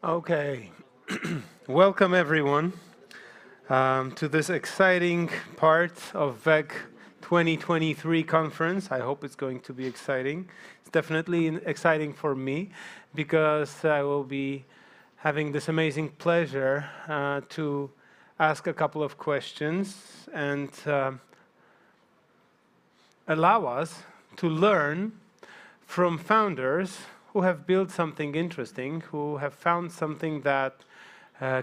Okay, welcome everyone to this exciting part of WEG 2023 conference. I hope it's going to be exciting. It's definitely exciting for me because I will be having this amazing pleasure to ask a couple of questions and allow us to learn from founders who have built something interesting, who have found something that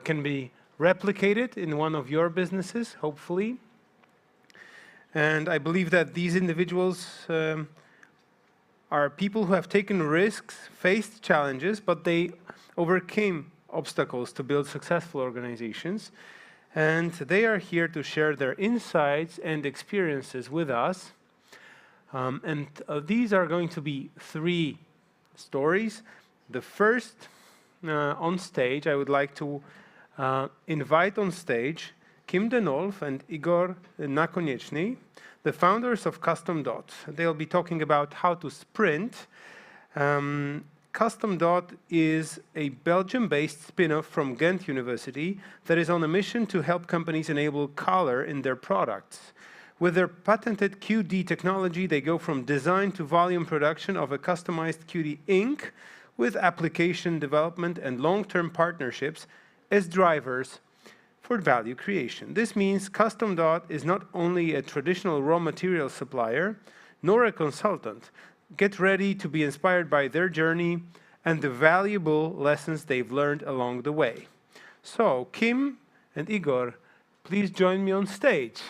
can be replicated in one of your businesses, hopefully. And I believe that these individuals are people who have taken risks, faced challenges, but they overcame obstacles to build successful organizations. And they are here to share their insights and experiences with us. These are going to be three stories. The first on stage, I would like to invite on stage Kim Denolf and Igor Nakonieczny, the founders of Custom Dot. They'll be talking about how to sprint. Custom Dot is a Belgium-based spin-off from Ghent University that is on a mission to help companies enable color in their products. With their patented QD technology, they go from design to volume production of a customized QD ink with application development and long-term partnerships as drivers for value creation. This means Custom Dot is not only a traditional raw material supplier, nor a consultant. Get ready to be inspired by their journey and the valuable lessons they've learned along the way. So, Kim and Igor, please join me on stage.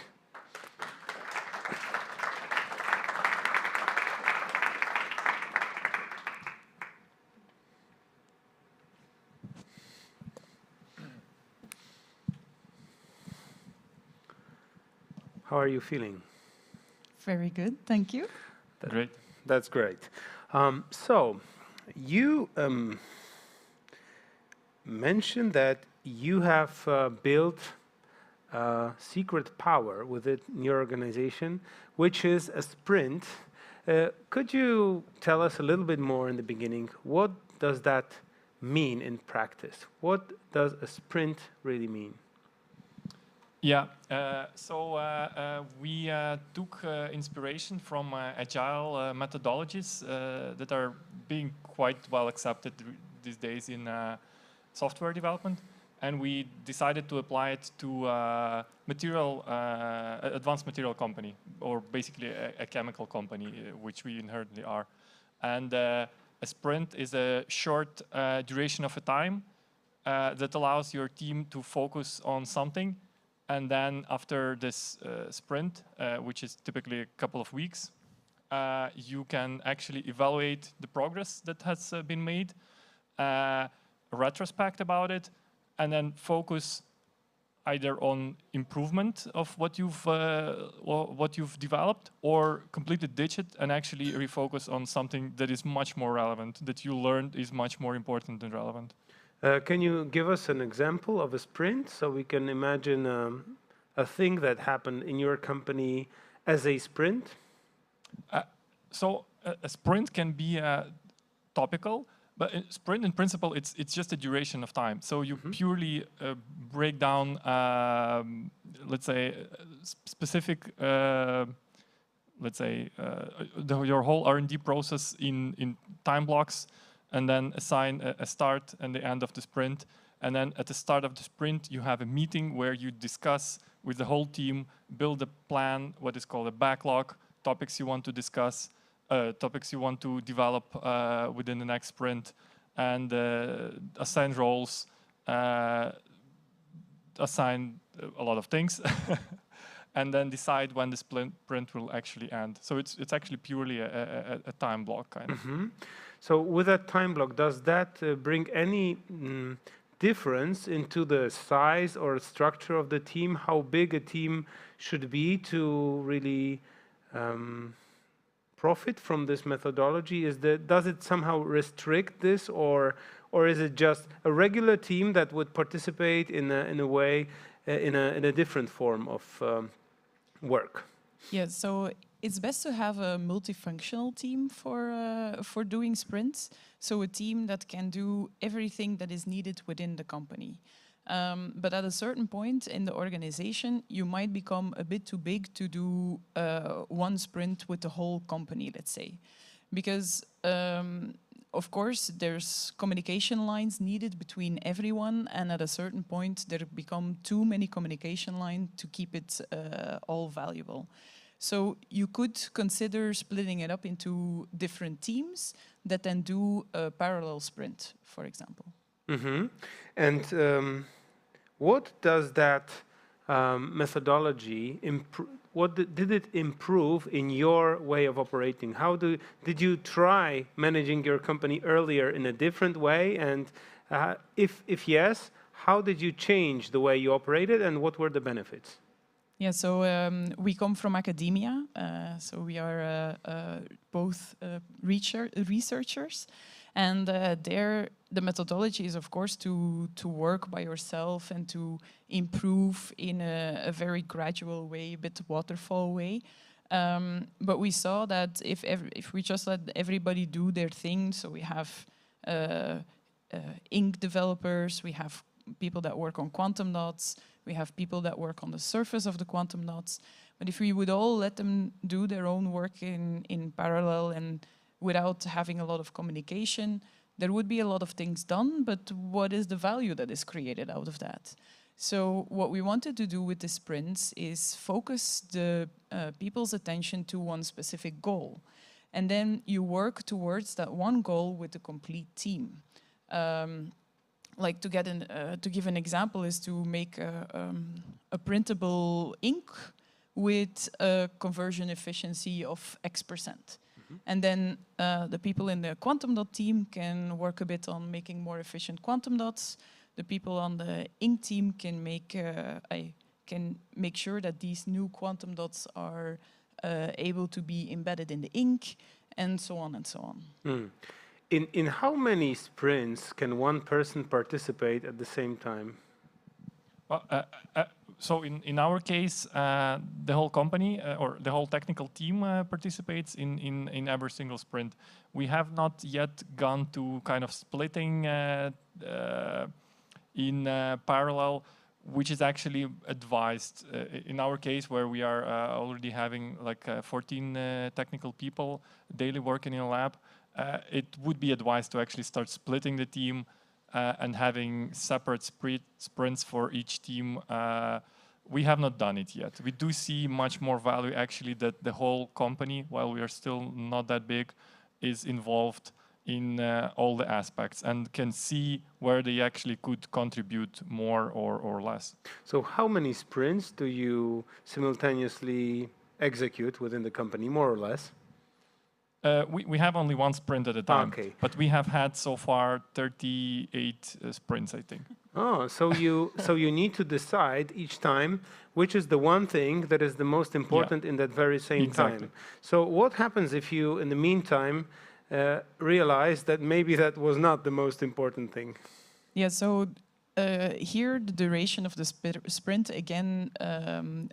How are you feeling? Very good, thank you. Great. That's great. So, you mentioned that you have built a secret power within your organization, which is a sprint. Could you tell us a little bit more in the beginning? What does that mean in practice? What does a sprint really mean? Yeah, we took inspiration from agile methodologies that are being quite well accepted these days in software development, and we decided to apply it to advanced material company, or basically a chemical company, which we inherently are. And a sprint is a short duration of a time that allows your team to focus on something. And then after this sprint, which is typically a couple of weeks, you can actually evaluate the progress that has been made, retrospect about it, and then focus either on improvement of what you've developed, or completely ditch it and actually refocus on something that is much more relevant, that you learned is much more important and relevant. Can you give us an example of a sprint so we can imagine a thing that happened in your company as a sprint? So a sprint can be topical, but a sprint in principle, it's just a duration of time. So you purely break down, let's say, specific, let's say, your whole R&D process in time blocks, and then assign a start and the end of the sprint. And then at the start of the sprint, you have a meeting where you discuss with the whole team, build a plan, what is called a backlog, topics you want to discuss, topics you want to develop within the next sprint, and assign roles, assign a lot of things, and then decide when the sprint will actually end. So it's actually purely a time block kind of. So with that time block, does that bring any difference into the size or structure of the team? How big a team should be to really profit from this methodology? Does it somehow restrict this, or is it just a regular team that would participate in a way, in a different form of work? Yeah, so it's best to have a multifunctional team for doing sprints. So a team that can do everything that is needed within the company. But at a certain point in the organization, you might become a bit too big to do one sprint with the whole company, let's say. Because, of course, there's communication lines needed between everyone, and at a certain point, there become too many communication lines to keep it all valuable. So you could consider splitting it up into different teams that then do a parallel sprint, for example. Mm-hmm. And what does that methodology improve? Did it improve in your way of operating? Did you try managing your company earlier in a different way? And if yes, how did you change the way you operated, and what were the benefits? Yeah, so we come from academia, so we are both researchers, and there the methodology is, of course, to work by yourself and to improve in a very gradual way, a bit waterfall way. But we saw that if we just let everybody do their thing, so we have ink developers, we have people that work on quantum dots, we have people that work on the surface of the quantum dots. But if we would all let them do their own work in parallel and without having a lot of communication, there would be a lot of things done, but what is the value that is created out of that? So what we wanted to do with the sprints is focus the people's attention to one specific goal. And then you work towards that one goal with the complete team. Like to give an example is to make a printable ink with a conversion efficiency of X%. And then the people in the quantum dot team can work a bit on making more efficient quantum dots. The people on the ink team can make sure that these new quantum dots are able to be embedded in the ink, and so on and so on. Mm. In how many sprints can one person participate at the same time? Well, so in our case, the whole company or the whole technical team participates in every single sprint. We have not yet gone to kind of splitting in parallel, which is actually advised. In our case, where we are already having like 14 technical people daily working in a lab, it would be advised to actually start splitting the team and having separate sprints for each team. We have not done it yet. We do see much more value actually that the whole company, while we are still not that big, is involved in all the aspects and can see where they actually could contribute more or less. So how many sprints do you simultaneously execute within the company, more or less? We have only one sprint at a time, okay. But we have had so far 38 sprints, I think. Oh, so you need to decide each time which is the one thing that is the most important in that very same time. So what happens if you, in the meantime, realize that maybe that was not the most important thing? Yeah, so here the duration of the sprint again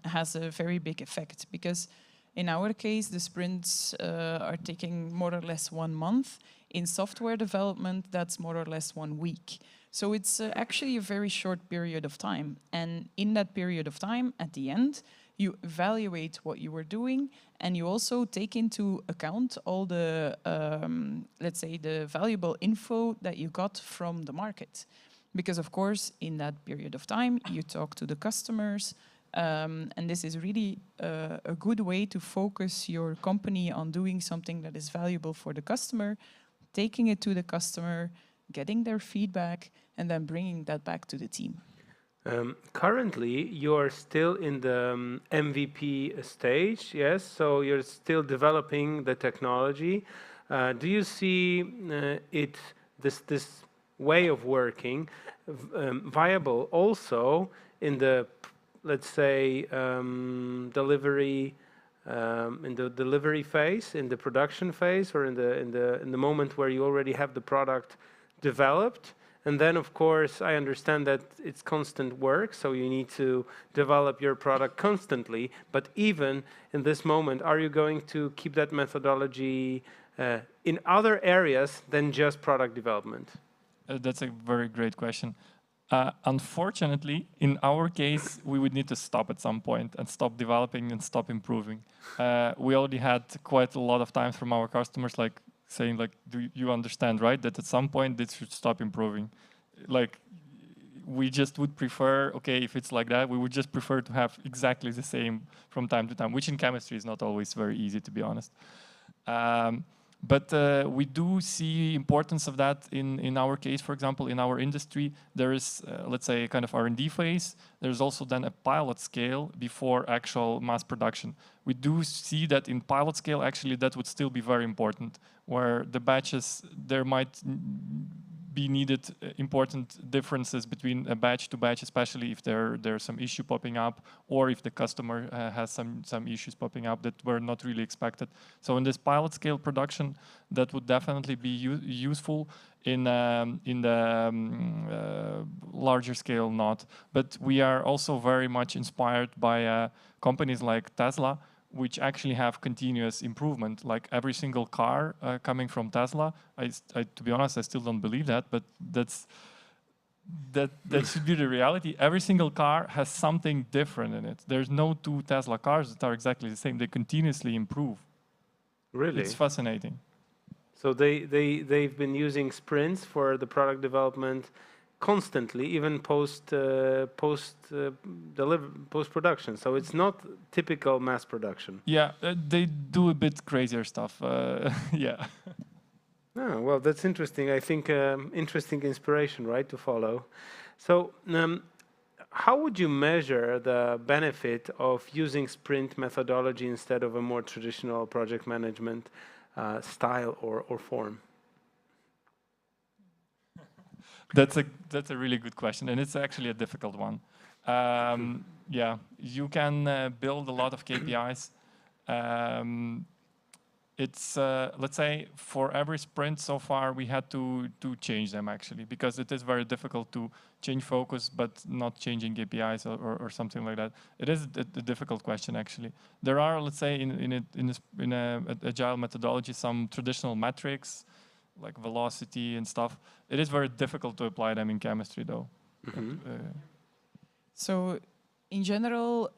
has a very big effect, because in our case, the sprints are taking more or less 1 month. In software development, that's more or less 1 week. So it's actually a very short period of time. And in that period of time, at the end, you evaluate what you were doing, and you also take into account all the, let's say, the valuable info that you got from the market. Because, of course, in that period of time, you talk to the customers, and this is really a good way to focus your company on doing something that is valuable for the customer, taking it to the customer, getting their feedback, and then bringing that back to the team. Currently, you're still in the MVP stage, yes? So you're still developing the technology. Do you see this way of working viable also in the, let's say, delivery in the delivery phase, in the production phase, or in the moment where you already have the product developed? And then, of course, I understand that it's constant work, so you need to develop your product constantly. But even in this moment, are you going to keep that methodology in other areas than just product development? That's a very great question. Unfortunately, in our case, we would need to stop at some point and stop developing and stop improving. We already had quite a lot of times from our customers like saying like, do you understand, right, that at some point this should stop improving? Like, we just would prefer, okay, if it's like that, we would just prefer to have exactly the same from time to time, which in chemistry is not always very easy, to be honest. But we do see importance of that in our case, for example, in our industry, there is, let's say, a kind of R&D phase. There's also then a pilot scale before actual mass production. We do see that in pilot scale, actually, that would still be very important, where the batches, there might be needed important differences between a batch to batch, especially if there's some issue popping up, or if the customer has some issues popping up that were not really expected. So in this pilot scale production, that would definitely be useful. In the larger scale, not. But we are also very much inspired by companies like Tesla, which actually have continuous improvement. Like every single car coming from Tesla, to be honest, I still don't believe that, but that should be the reality. Every single car has something different in it. There's no two Tesla cars that are exactly the same. They continuously improve. Really? It's fascinating. So they've been using sprints for the product development constantly, even post production. So it's not typical mass production. Yeah, they do a bit crazier stuff. Yeah. Oh, well, that's interesting. I think interesting inspiration, right, to follow. So how would you measure the benefit of using sprint methodology instead of a more traditional project management style or form? That's a really good question, and it's actually a difficult one. Yeah, you can build a lot of KPIs. It's let's say for every sprint so far we had to change them actually, because it is very difficult to change focus but not changing KPIs or something like that. It is a difficult question actually. There are, let's say, in a agile methodology, some traditional metrics like velocity and stuff. It is very difficult to apply them in chemistry though. Mm-hmm. So in general,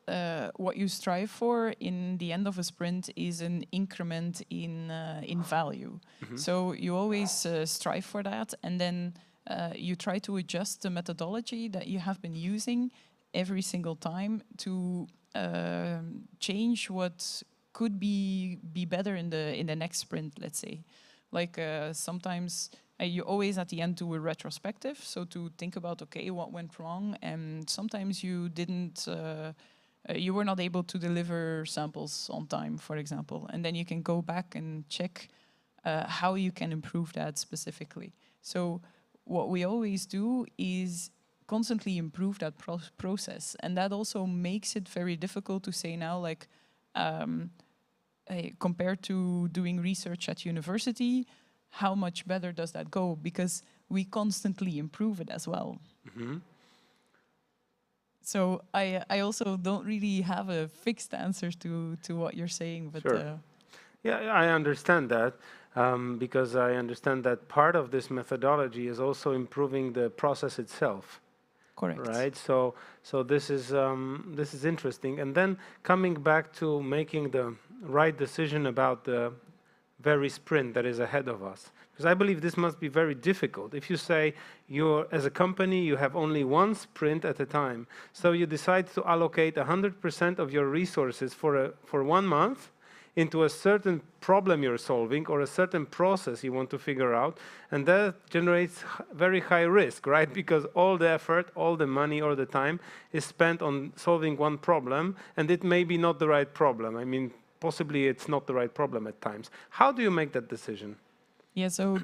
what you strive for in the end of a sprint is an increment in value. Mm-hmm. So you always strive for that, and then you try to adjust the methodology that you have been using every single time to change what could be better in the next sprint, let's say. Like sometimes you always at the end do a retrospective, so to think about, okay, what went wrong, and sometimes you didn't, you were not able to deliver samples on time, for example, and then you can go back and check how you can improve that specifically. So what we always do is constantly improve that process, and that also makes it very difficult to say now, like, compared to doing research at university, how much better does that go? Because we constantly improve it as well. Mm-hmm. So I also don't really have a fixed answer to what you're saying, but sure. Yeah, I understand that because I understand that part of this methodology is also improving the process itself. Correct. Right. So this is interesting. And then coming back to making the right decision about the very sprint that is ahead of us, because I believe this must be very difficult. If you say as a company, you have only one sprint at a time, so you decide to allocate 100% of your resources for 1 month into a certain problem you're solving or a certain process you want to figure out, and that generates very high risk, right? Because all the effort, all the money, or the time is spent on solving one problem, and it may be not the right problem. I mean, possibly it's not the right problem at times. How do you make that decision? Yeah, so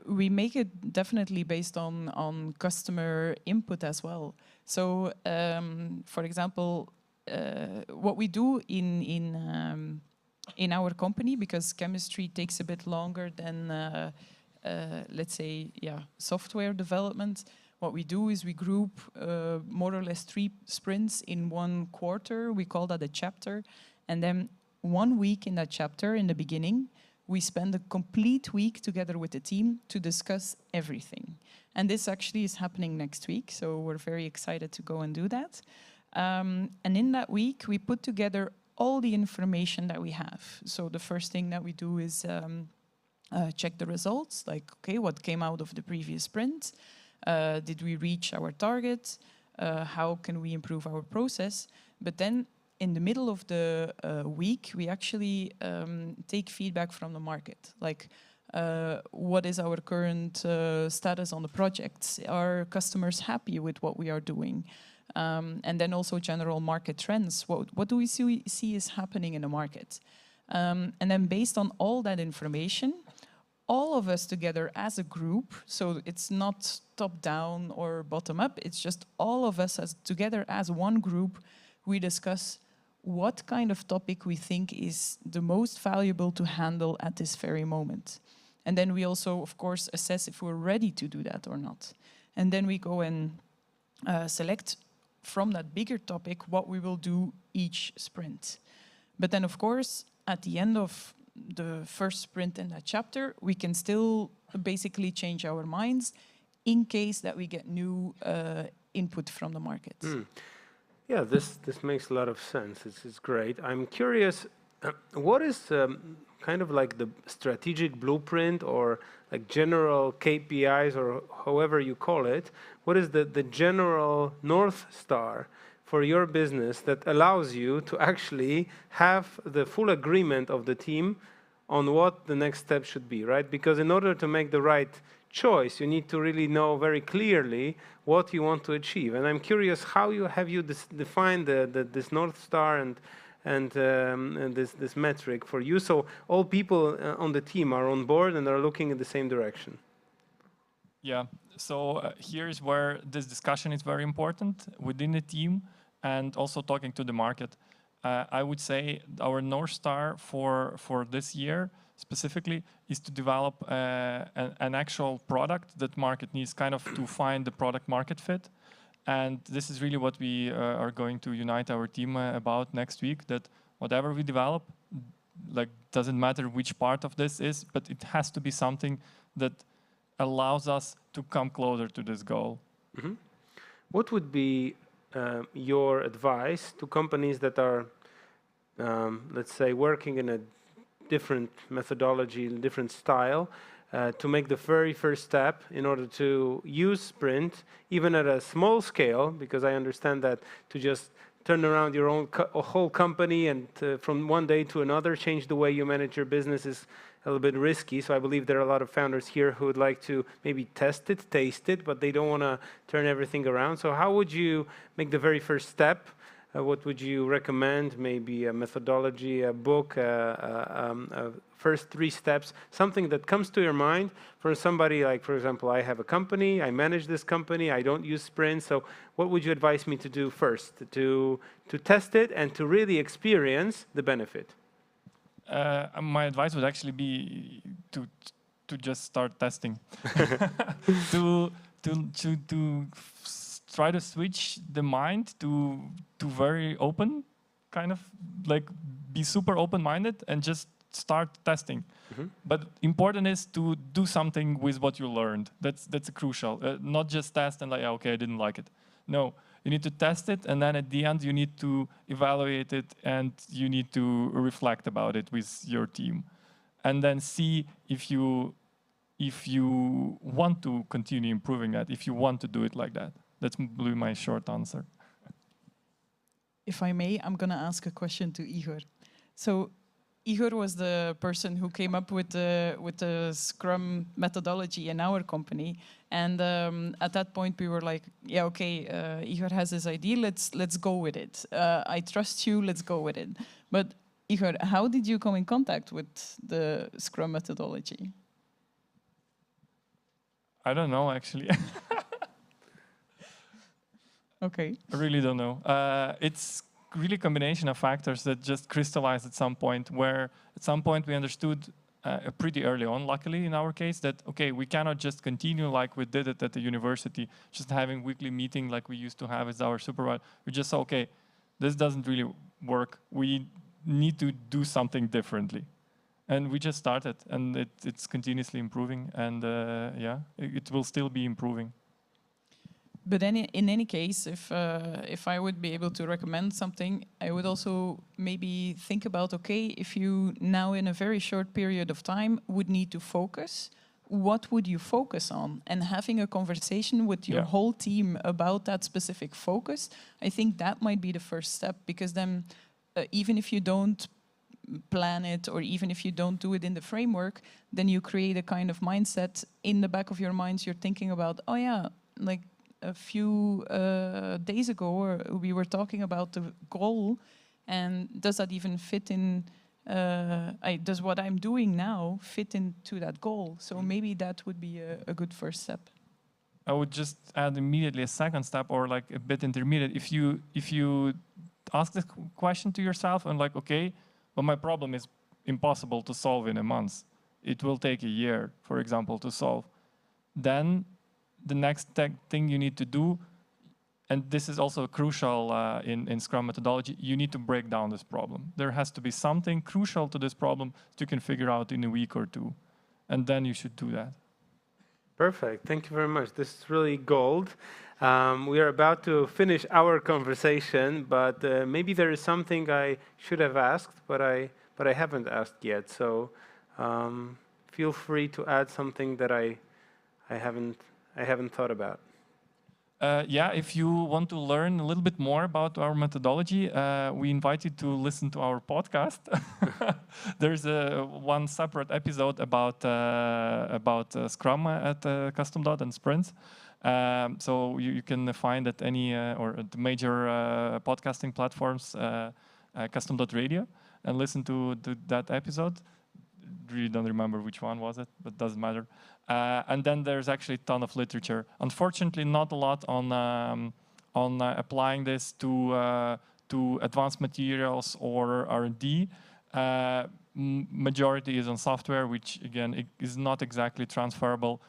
we make it definitely based on customer input as well. So, for example, what we do in our company, because chemistry takes a bit longer than let's say, software development, what we do is we group more or less 3 sprints in 1 quarter. We call that a chapter. And then 1 week in that chapter, in the beginning, we spend a complete week together with the team to discuss everything. And this actually is happening next week, so we're very excited to go and do that. And in that week, we put together all the information that we have. So the first thing that we do is check the results, like, okay, what came out of the previous sprint? Did we reach our target? How can we improve our process? But then in the middle of the week, we actually take feedback from the market. Like, what is our current status on the projects? Are customers happy with what we are doing? And then also general market trends. What do we see is happening in the market? And then based on all that information, all of us together as a group, so it's not top-down or bottom-up, it's just all of us together as one group, we discuss what kind of topic we think is the most valuable to handle at this very moment. And then we also, of course, assess if we're ready to do that or not. And then we go and select from that bigger topic what we will do each sprint. But then, of course, at the end of the first sprint in that chapter, we can still basically change our minds in case that we get new input from the market. Yeah, this makes a lot of sense. This is great. I'm curious, what is kind of like the strategic blueprint or like general KPIs or however you call it? What is the general North Star for your business that allows you to actually have the full agreement of the team on what the next step should be, right? Because in order to make the right choice, you need to really know very clearly what you want to achieve. And I'm curious, how have you defined this North Star and this metric for you, so all people on the team are on board and are looking in the same direction? Yeah, so here's where this discussion is very important within the team and also talking to the market. I would say our North Star for this year specifically is to develop an actual product that market needs, kind of to find the product market fit. And this is really what we are going to unite our team about next week, that whatever we develop, like, doesn't matter which part of this is, but it has to be something that allows us to come closer to this goal. Mm-hmm. What would be your advice to companies that are, let's say, working in a different methodology, different style, to make the very first step in order to use Sprint, even at a small scale, because I understand that to just turn around your own whole company and from one day to another change the way you manage your business is a little bit risky. So I believe there are a lot of founders here who would like to maybe test it, taste it, but they don't want to turn everything around. So how would you make the very first step? What would you recommend? Maybe a methodology, a book, first 3 steps, something that comes to your mind for somebody like, for example, I have a company, I manage this company, I don't use Sprint. So what would you advise me to do first to test it and to really experience the benefit? My advice would actually be to just start testing, to try to switch the mind to very open, kind of like be super open-minded and just start testing. Mm-hmm. But important is to do something with what you learned. That's crucial. Not just test and like, okay, I didn't like it. No, you need to test it, and then at the end you need to evaluate it and you need to reflect about it with your team, and then see if you want to continue improving that, if you want to do it like that. That's my short answer. If I may, I'm going to ask a question to Igor. So Igor was the person who came up with the Scrum methodology in our company. And at that point, we were like, yeah, okay, Igor has this idea, let's go with it. I trust you, let's go with it. But Igor, how did you come in contact with the Scrum methodology? I don't know, actually. Okay. I really don't know. It's really a combination of factors that just crystallized at some point, where at some point we understood pretty early on, luckily in our case, that, okay, we cannot just continue like we did it at the university, just having weekly meeting like we used to have as our supervisor. We just said, okay, this doesn't really work. We need to do something differently. And we just started, and it's continuously improving, and yeah, it will still be improving. But in any case, if I would be able to recommend something, I would also maybe think about, okay, if you now in a very short period of time would need to focus, what would you focus on? And having a conversation with your whole team about that specific focus, I think that might be the first step, because then even if you don't plan it, or even if you don't do it in the framework, then you create a kind of mindset in the back of your minds. You're thinking about, oh yeah, like a few days ago, we were talking about the goal, and does that even fit in, does what I'm doing now fit into that goal? So maybe that would be a good first step. I would just add immediately a second step, or like a bit intermediate. If you ask this question to yourself and like, okay, but my problem is impossible to solve in a month. It will take a year, for example, to solve. Then the next thing you need to do, and this is also crucial in Scrum methodology, you need to break down this problem. There has to be something crucial to this problem that you can figure out in a week or two. And then you should do that. Perfect. Thank you very much. This is really gold. We are about to finish our conversation, but maybe there is something I should have asked, but I haven't asked yet. So feel free to add something that I haven't thought about. Yeah, if you want to learn a little bit more about our methodology, we invite you to listen to our podcast. There's one separate episode about Scrum at Custom.dot and Sprints. So you can find at any or at the major podcasting platforms, Custom.radio, and listen to that episode. Really don't remember which one was it, but doesn't matter. And then there's actually a ton of literature. Unfortunately, not a lot on applying this to advanced materials or R&D. Majority is on software, which again is not exactly transferable.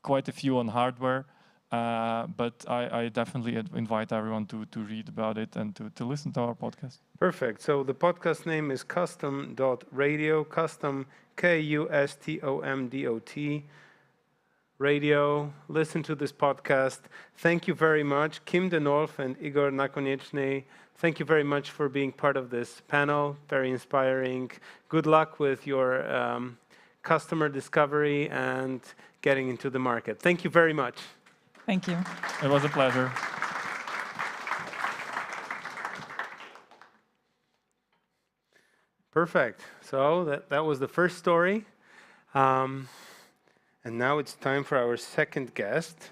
Quite a few on hardware, but I definitely invite everyone to read about it and to listen to our podcast. Perfect. So the podcast name is Custom.radio, Custom, K-U-S-T-O-M-D-O-T, radio. Listen to this podcast. Thank you very much. Kim Denolf and Igor Nakonieczny, thank you very much for being part of this panel. Very inspiring. Good luck with your customer discovery and getting into the market. Thank you very much. Thank you. It was a pleasure. Perfect. So that was the first story. And now it's time for our second guest,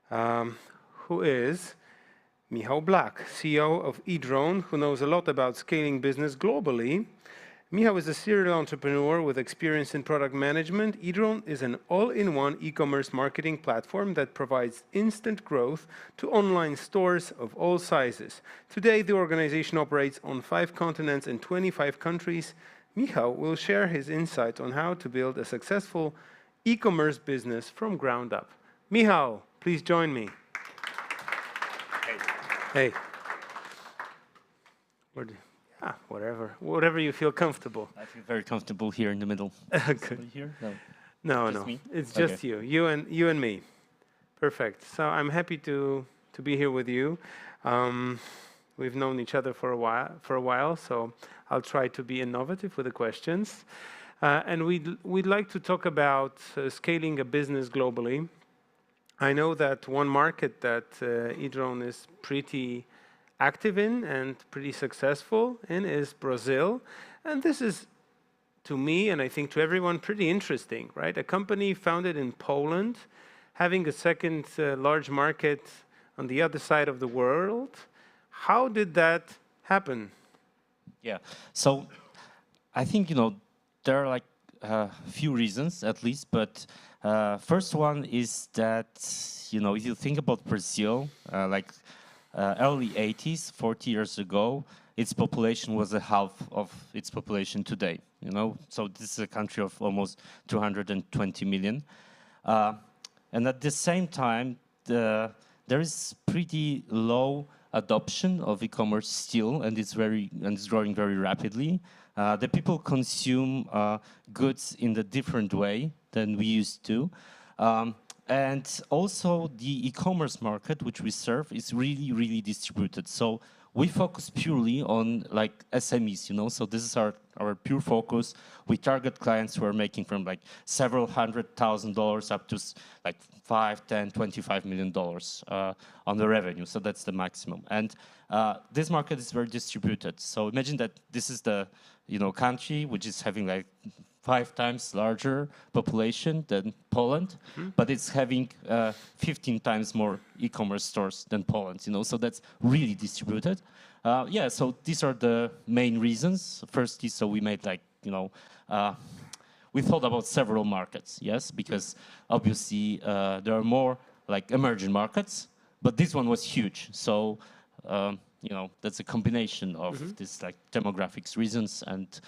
who is Michał Black, CEO of eDrone, who knows a lot about scaling business globally. Michał is a serial entrepreneur with experience in product management. eDrone is an all-in-one e-commerce marketing platform that provides instant growth to online stores of all sizes. Today, the organization operates on 5 continents and 25 countries. Michał will share his insights on how to build a successful e-commerce business from ground up. Michał, please join me. Hey. Whatever you feel comfortable. I feel very comfortable here in the middle. Good. Here? No. Me? It's just you. You and me. Perfect. So I'm happy to be here with you. We've known each other for a while, so I'll try to be innovative with the questions. And we'd like to talk about scaling a business globally. I know that one market that eDrone is pretty active in and pretty successful in is Brazil. And this is, to me, and I think to everyone, pretty interesting, right? A company founded in Poland, having a second large market on the other side of the world. How did that happen? Yeah, so I think, there are like a few reasons at least, but first one is that, if you think about Brazil, early 80s, 40 years ago, its population was a half of its population today. You know, so this is a country of almost 220 million. And at the same time, there is pretty low adoption of e-commerce still, and it's growing very rapidly. The people consume goods in a different way than we used to. And also the e-commerce market, which we serve, is really, really distributed. So we focus purely on like SMEs, you know, so this is our pure focus. We target clients who are making from like several $100,000 up to like $5, $10, $25 million on the revenue. So that's the maximum. And this market is very distributed. So imagine that this is the, you know, country which is having like 5 times larger population than Poland, but it's having 15 times more e-commerce stores than Poland, you know, so that's really distributed. Yeah, so these are the main reasons. Firstly, so we made like, you know, we thought about several markets, yes, because obviously there are more like emerging markets, but this one was huge. So, you know, that's a combination of this like demographics reasons and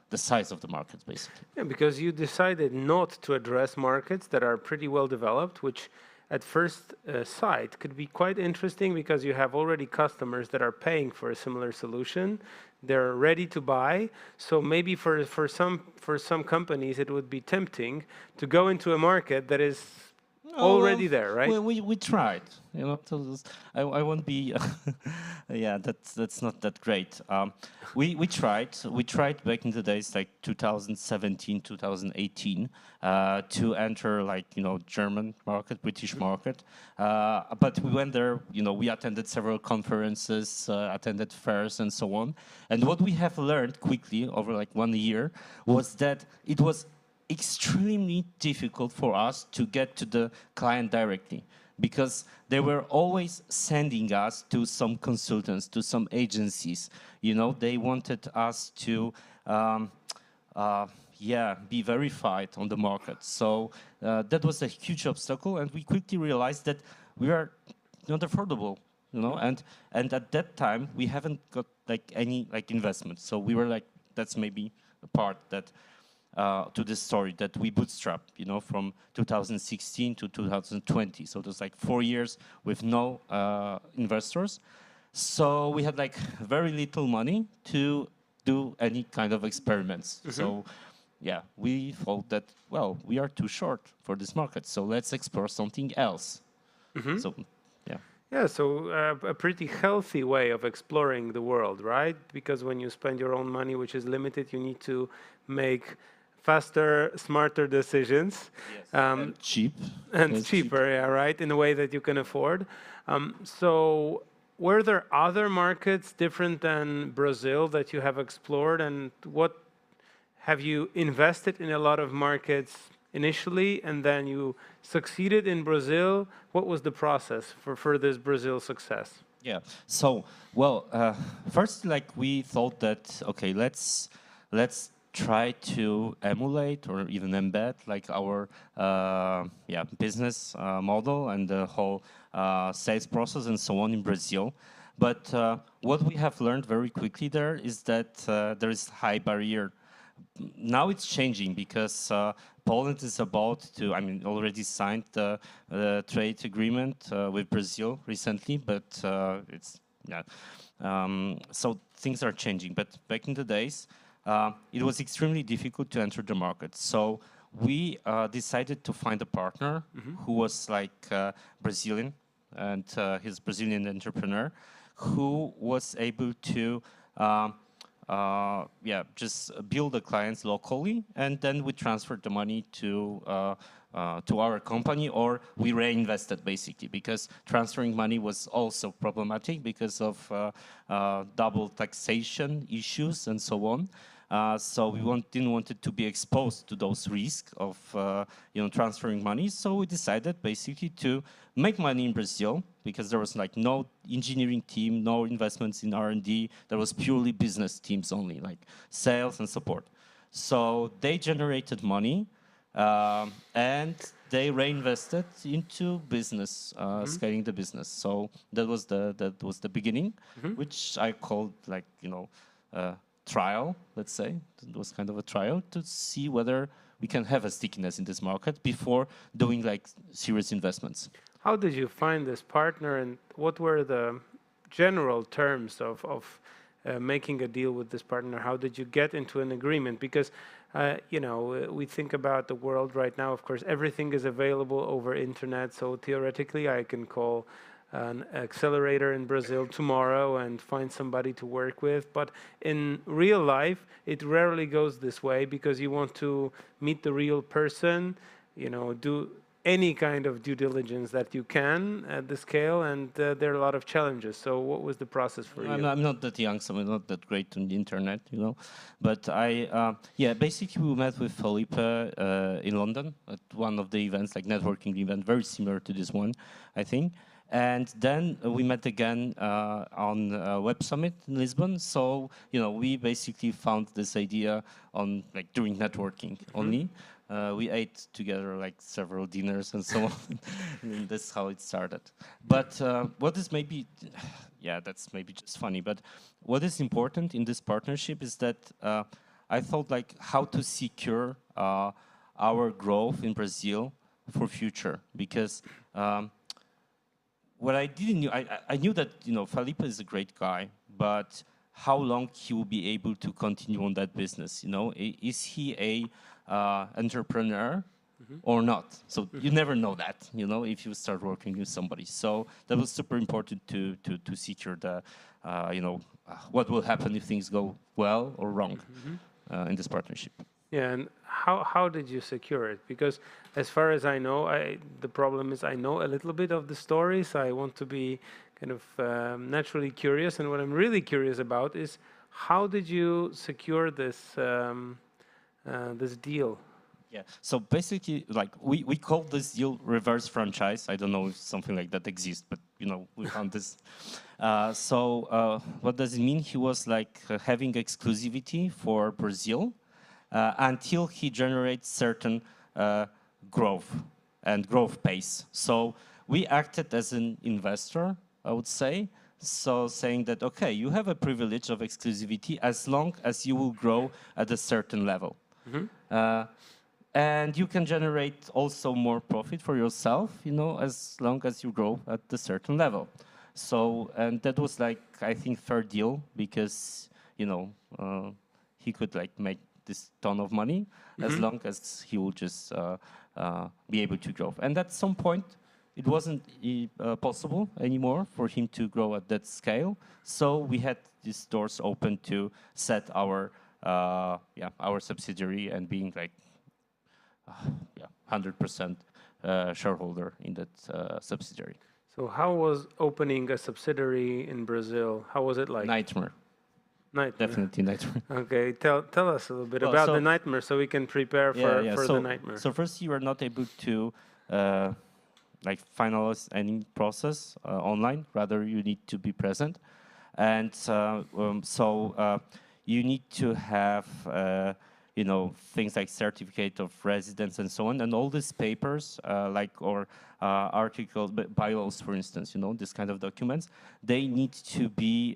the size of the market, basically. Yeah, because you decided not to address markets that are pretty well developed, which at first sight could be quite interesting because you have already customers that are paying for a similar solution. They're ready to buy. So maybe for some companies it would be tempting to go into a market that is already there, right? We tried, you know. I won't be. Yeah, that's not that great. We tried back in the days like 2017, 2018 to enter like, you know, German market, British market. But we went there. You know, we attended several conferences, attended fairs, and so on. And what we have learned quickly over like 1 year was that it was extremely difficult for us to get to the client directly, because they were always sending us to some consultants, to some agencies. You know, they wanted us to be verified on the market. So that was a huge obstacle, and we quickly realized that we are not affordable, you know, and at that time we haven't got like any like investment. So we were like, that's maybe a part that to this story, that we bootstrap, you know, from 2016 to 2020. So there's like 4 years with no investors. So we had like very little money to do any kind of experiments. So yeah, we thought that, well, we are too short for this market, so let's explore something else. So yeah. Yeah, so a pretty healthy way of exploring the world, right? Because when you spend your own money, which is limited, you need to make faster, smarter decisions. Yes. And cheap. And cheaper, yeah, right, in a way that you can afford. So were there other markets different than Brazil that you have explored? And what have you invested in a lot of markets initially, and then you succeeded in Brazil? What was the process for this Brazil success? Yeah, so, well, first, like, we thought that, okay, let's try to emulate or even embed like our business model and the whole sales process and so on in Brazil. But what we have learned very quickly there is that there is high barrier. Now it's changing because Poland is about to, I mean, already signed the trade agreement with Brazil recently, but it's, yeah. So things are changing. But back in the days, it was extremely difficult to enter the market. So we decided to find a partner who was like Brazilian, and he's a Brazilian entrepreneur who was able to just build the clients locally, and then we transferred the money to our company, or we reinvested basically, because transferring money was also problematic because of double taxation issues and so on. So we didn't want it to be exposed to those risks of transferring money. So we decided basically to make money in Brazil, because there was like no engineering team, no investments in R&D. There was purely business teams only, like sales and support. So they generated money and they reinvested into business, scaling the business. So that was the beginning, which I called like trial, let's say. It was kind of a trial to see whether we can have a stickiness in this market before doing like serious investments. How did you find this partner, and what were the general terms of making a deal with this partner? How did you get into an agreement? Because you know, we think about the world right now. Of course, everything is available over internet. So theoretically, I can call an accelerator in Brazil tomorrow and find somebody to work with. But in real life, it rarely goes this way, because you want to meet the real person, you know, do any kind of due diligence that you can at the scale, and there are a lot of challenges. So what was the process for you? I'm not that young, so I'm not that great on the internet, you know. But yeah, basically we met with Felipe in London at one of the events, like networking event, very similar to this one, I think. And then we met again on Web Summit in Lisbon. So, you know, we basically found this idea on like during networking only. We ate together like several dinners and so on. And that's how it started. But what is maybe, yeah, that's maybe just funny. But what is important in this partnership is that I thought like how to secure our growth in Brazil for future, because what I didn't know, I knew that, you know, Felipe is a great guy, but how long he will be able to continue on that business, you know? Is he a entrepreneur or not? So you never know that, you know, if you start working with somebody. So that was super important to secure the, you know, what will happen if things go well or wrong in this partnership. Yeah, and how did you secure it? Because as far as I know, the problem is I know a little bit of the story, so I want to be kind of naturally curious. And what I'm really curious about is how did you secure this this deal? Yeah, so basically, like we call this deal reverse franchise. I don't know if something like that exists, but you know, we found this. So what does it mean? He was like having exclusivity for Brazil until he generates certain growth and growth pace. So we acted as an investor, I would say. So saying that, okay, you have a privilege of exclusivity as long as you will grow at a certain level. And you can generate also more profit for yourself, you know, as long as you grow at a certain level. So, and that was like, I think, fair deal, because, you know, he could like make this ton of money as long as he will just be able to grow. And at some point, it wasn't possible anymore for him to grow at that scale. So we had these doors open to set our our subsidiary and being like 100% shareholder in that subsidiary. So how was opening a subsidiary in Brazil? How was it like? Nightmare. Nightmare. Definitely nightmare. Okay, tell us a little bit about the nightmare so we can prepare for the nightmare. So first, you are not able to like finalize any process online. Rather, you need to be present, and you need to have you know, things like certificate of residence and so on, and all these papers or articles, bylaws, for instance, you know, this kind of documents, they need to be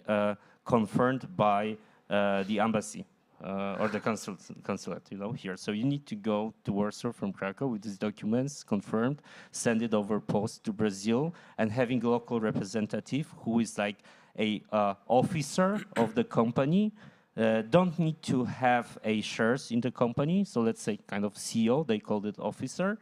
confirmed by the embassy or the consulate, you know, here. So you need to go to Warsaw from Krakow with these documents confirmed, send it over post to Brazil, and having a local representative who is like a officer of the company. Don't need to have a shares in the company, so let's say kind of CEO, they called it officer,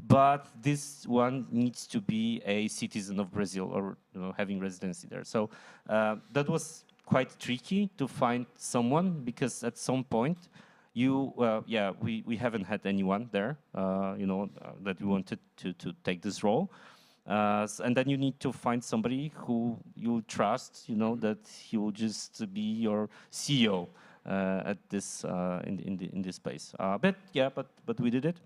but this one needs to be a citizen of Brazil or, you know, having residency there. So that was quite tricky to find someone, because at some point we haven't had anyone there, you know, that we wanted to take this role. And then you need to find somebody who you trust, you know, that he will just be your CEO at this in this space. But we did it,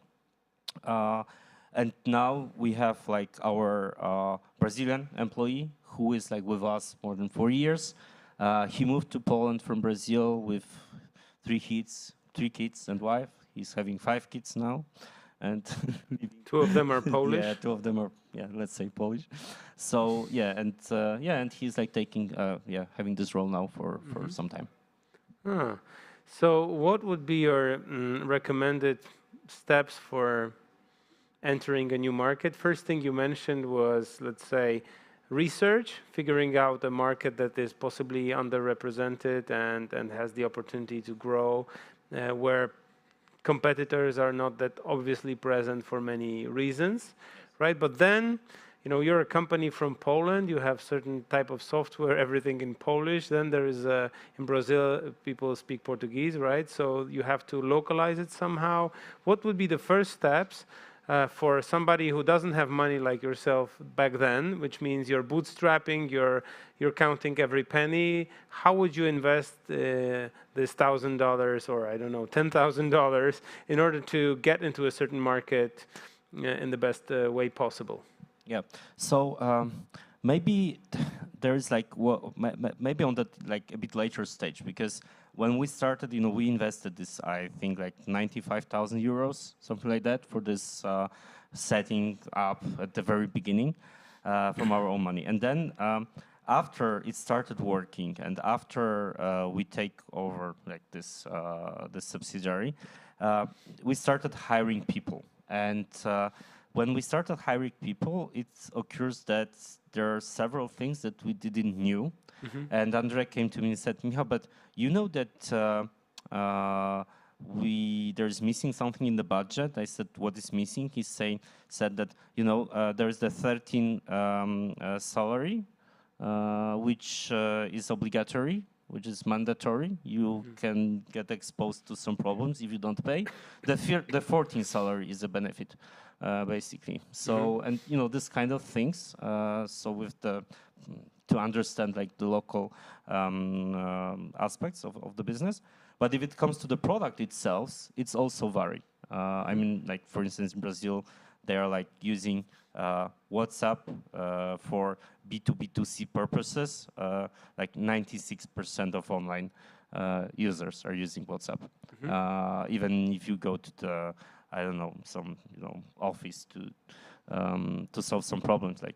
and now we have like our Brazilian employee who is like with us more than 4 years. He moved to Poland from Brazil with 3 kids and wife. He's having 5 kids now. And 2 of them are Polish. Yeah, 2 of them are, let's say Polish. So and he's like taking having this role now for some time. Huh. So what would be your recommended steps for entering a new market? First thing you mentioned was, let's say, research, figuring out a market that is possibly underrepresented and has the opportunity to grow, where competitors are not that obviously present for many reasons, right? But then, you're a company from Poland, you have certain type of software, everything in Polish. Then there is, in Brazil, people speak Portuguese, right? So you have to localize it somehow. What would be the first steps for somebody who doesn't have money like yourself back then, which means you're bootstrapping, you're counting every penny? How would you invest this $1,000 or I don't know $10,000 in order to get into a certain market in the best way possible? Yeah. So maybe there is like maybe on that like a bit later stage, because when we started, we invested this, I think, like 95,000 euros, something like that, for this setting up at the very beginning from our own money. And then after it started working, and after we take over like this this subsidiary, we started hiring people. And when we started hiring people, it occurs that there are several things that we didn't knew. And Andre came to me and said, Michał, but you know that there's missing something in the budget. I said, what is missing? He said that, there's the 13 salary, which is obligatory, which is mandatory. You can get exposed to some problems if you don't pay. The 14 salary is a benefit, basically. So, and this kind of things. So with to understand like the local aspects of the business. But if it comes to the product itself, it's also varied. I mean, like for instance, in Brazil, they are like using WhatsApp for B2B2C purposes. Like 96% of online users are using WhatsApp. Even if you go to the, I don't know, some office to solve some problems, like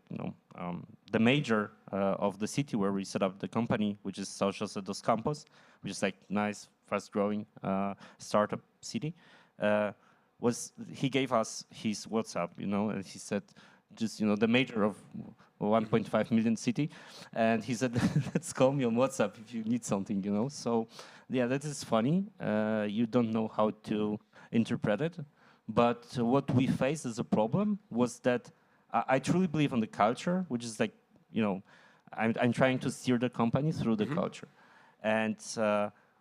the major of the city where we set up the company, which is São José dos Campos, which is like nice, fast-growing startup city. He gave us his WhatsApp, and he said, just the major of 1.5 million city, and he said, let's call me on WhatsApp if you need something, So yeah, that is funny. You don't know how to interpret it. But what we faced as a problem was that I truly believe in the culture, which is like, I'm trying to steer the company through the culture. And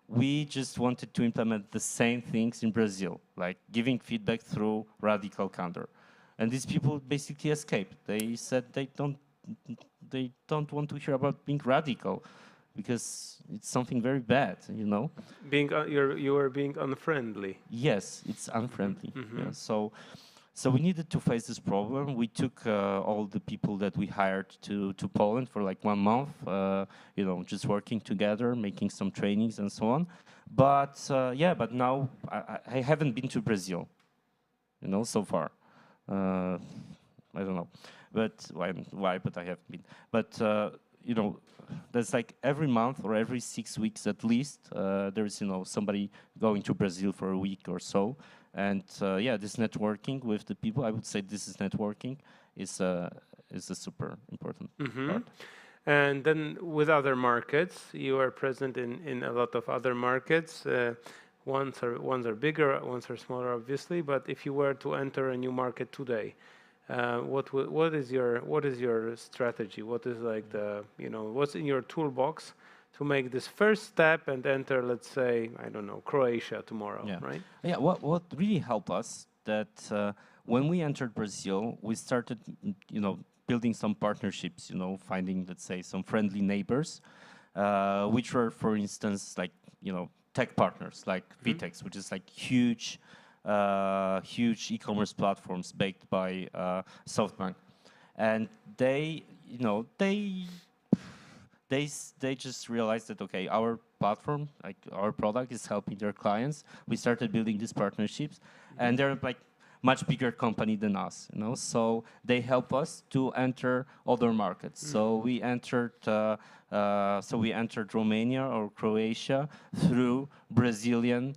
we just wanted to implement the same things in Brazil, like giving feedback through radical candor. And these people basically escaped. They said they don't want to hear about being radical, because it's something very bad, Being you are being unfriendly. Yes, it's unfriendly. Yeah, so we needed to face this problem. We took all the people that we hired to Poland for like 1 month, just working together, making some trainings and so on. But but now I haven't been to Brazil, so far. I don't know, but why? But I haven't been. But there's like every month or every 6 weeks at least, there's somebody going to Brazil for a week or so, and this networking with the people, I would say this is networking, is a super important part. And then with other markets, you are present in a lot of other markets. Ones are bigger, ones are smaller, obviously. But if you were to enter a new market today, what is your strategy? What is like the what's in your toolbox to make this first step and enter, let's say, I don't know, Croatia tomorrow, right? Yeah. What really helped us that when we entered Brazil, we started building some partnerships. Finding, let's say, some friendly neighbors, which were, for instance, like tech partners like Vitex, which is like huge e-commerce platforms backed by SoftBank, and they just realized that okay, our platform, like our product, is helping their clients. We started building these partnerships, and they're like much bigger company than us, you know. So they help us to enter other markets. So we entered Romania or Croatia through Brazilian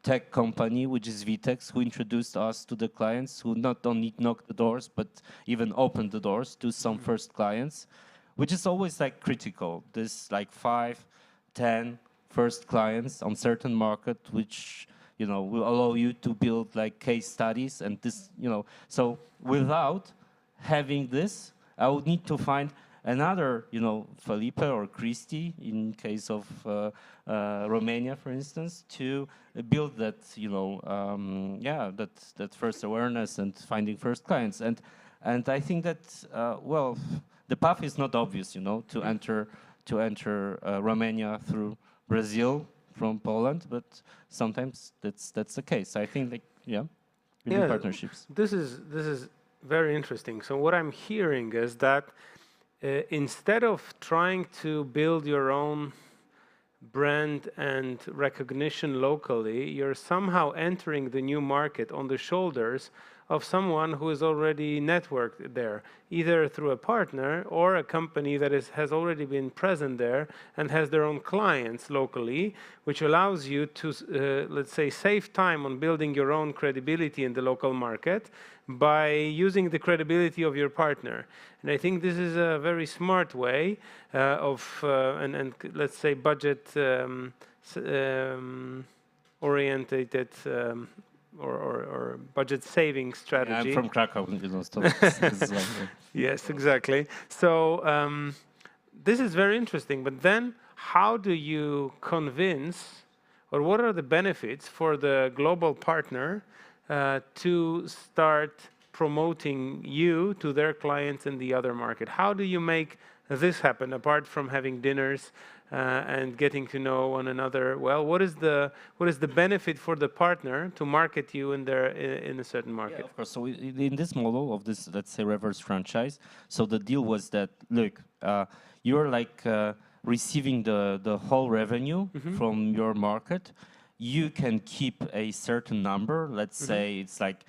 tech company, which is Vitex, who introduced us to the clients, who not only knocked the doors, but even opened the doors to some first clients, which is always like critical. This like 5, 10 first clients on certain market, which, you know, will allow you to build like case studies and this, you know. So without having this, I would need to find another, you know, Felipe or Christy, in case of Romania, for instance, to build that, you know, that first awareness and finding first clients. And I think that, well, the path is not obvious, you know, to enter Romania through Brazil from Poland, but sometimes that's the case. I think, like, yeah, partnerships. This is very interesting. So what I'm hearing is that instead of trying to build your own brand and recognition locally, you're somehow entering the new market on the shoulders of someone who is already networked there, either through a partner or a company that has already been present there and has their own clients locally, which allows you to, let's say, save time on building your own credibility in the local market by using the credibility of your partner. And I think this is a very smart way of, and let's say, budget orientated or budget saving strategy. I'm from Krakow, you know, so Yes, exactly. So this is very interesting. But then, how do you convince, or what are the benefits for the global partner to start promoting you to their clients in the other market? How do you make this happen, apart from having dinners and getting to know one another? Well, what is the benefit for the partner to market you in a certain market? Yeah, of course. So in this model of this, let's say, reverse franchise, so the deal was that, look, you're like receiving the whole revenue from your market. You can keep a certain number. Let's say it's like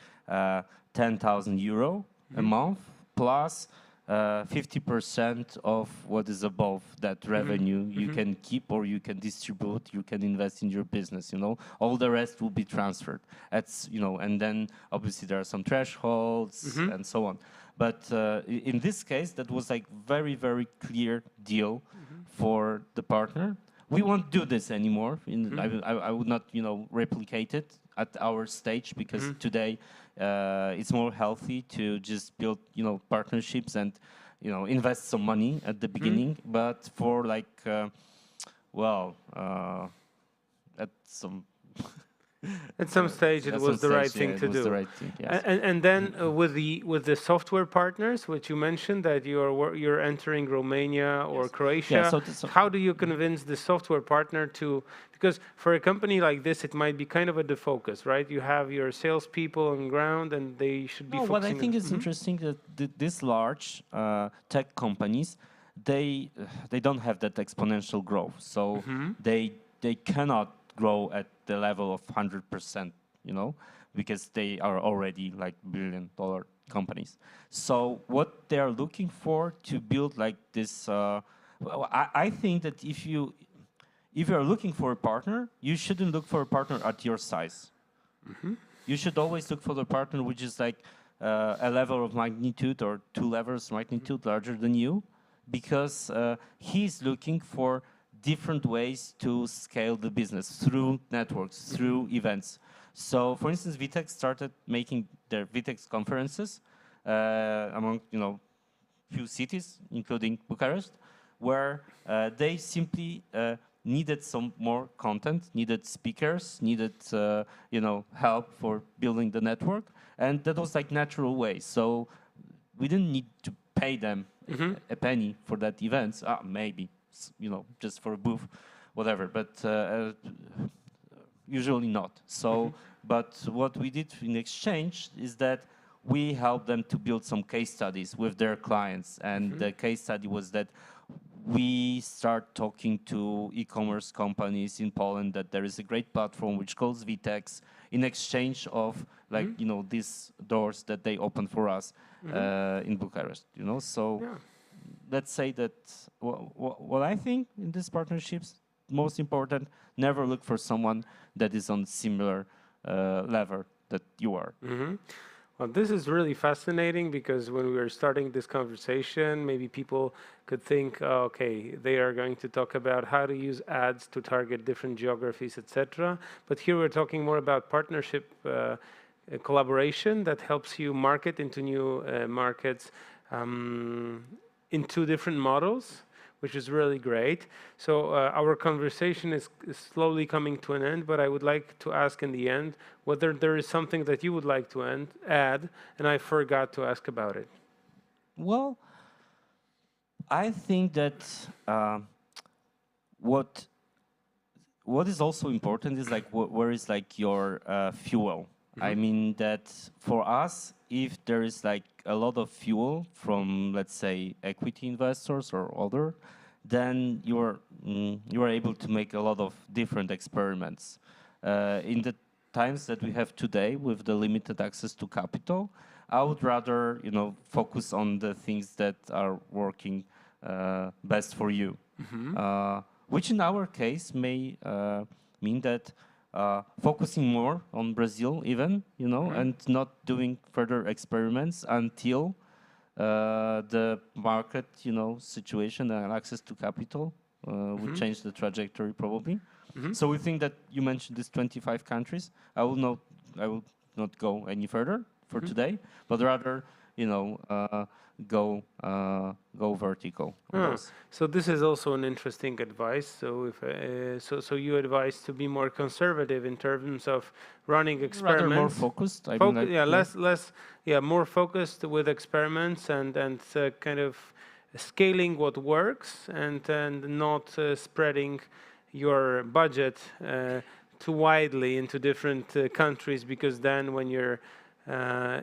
10,000 euro a month plus 50% of what is above that revenue you can keep, or you can distribute, you can invest in your business, you know. All the rest will be transferred. That's, you know, and then obviously there are some thresholds and so on. But in this case, that was like very, very clear deal for the partner. We won't do this anymore. I would not, you know, replicate it at our stage, because today it's more healthy to just build, you know, partnerships and, you know, invest some money at the beginning. But for like, at some stage, it was the right thing to do. The right thing, yes. And then with the software partners, which you mentioned that you're entering Romania or Croatia, Yeah, how do you convince the software partner to? Because for a company like this, it might be kind of a defocus, right? You have your salespeople on ground, and they should be focusing. What I think is interesting that these large tech companies, they don't have that exponential growth, so they cannot grow at the level of 100%, you know, because they are already like billion-dollar companies. So what they are looking for to build like this, I think that if you are looking for a partner, you shouldn't look for a partner at your size. You should always look for the partner which is like a level of magnitude or 2 levels of magnitude larger than you, because he's looking for different ways to scale the business through networks, through events. So, for instance, Vitex started making their Vitex conferences among, you know, few cities, including Bucharest, where they simply needed some more content, needed speakers, needed, you know, help for building the network, and that was like natural way. So we didn't need to pay them a penny for that event. Maybe, you know, just for a booth, whatever, but usually not. So, but what we did in exchange is that we helped them to build some case studies with their clients, and the case study was that we start talking to e-commerce companies in Poland that there is a great platform which calls Vitex. In exchange of like these doors that they open for us in Bucharest. So let's say that what I think in these partnerships, most important, never look for someone that is on similar level that you are. Well, this is really fascinating because when we were starting this conversation, maybe people could think, oh, okay, they are going to talk about how to use ads to target different geographies, etc. But here we're talking more about partnership collaboration that helps you market into new markets in two different models, which is really great. So our conversation is slowly coming to an end, but I would like to ask in the end whether there is something that you would like to add, and I forgot to ask about it. Well, I think that what is also important is like where is like your fuel. I mean that for us, if there is like a lot of fuel from, let's say, equity investors or other, then you are able to make a lot of different experiments. In the times that we have today with the limited access to capital, I would rather focus on the things that are working best for you, which in our case may mean that focusing more on Brazil even, and not doing further experiments until the market, situation and access to capital would change the trajectory probably. So we think that you mentioned these 25 countries. I will not go any further for today, but rather, go vertical. So this is also an interesting advice. So if so you advise to be more conservative in terms of running experiments. Rather more focused. More focused with experiments and kind of scaling what works and not spreading your budget too widely into different countries, because then when you're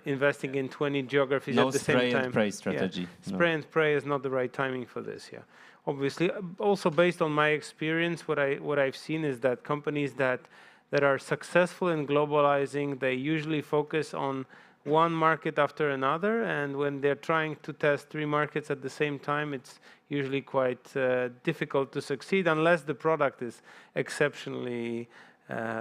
investing in 20 geographies at the same time. No spray and pray strategy. Spray and pray is not the right timing for this. Obviously, also based on my experience, what I've seen is that companies that are successful in globalizing, they usually focus on one market after another, and when they're trying to test 3 markets at the same time, it's usually quite difficult to succeed unless the product is exceptionally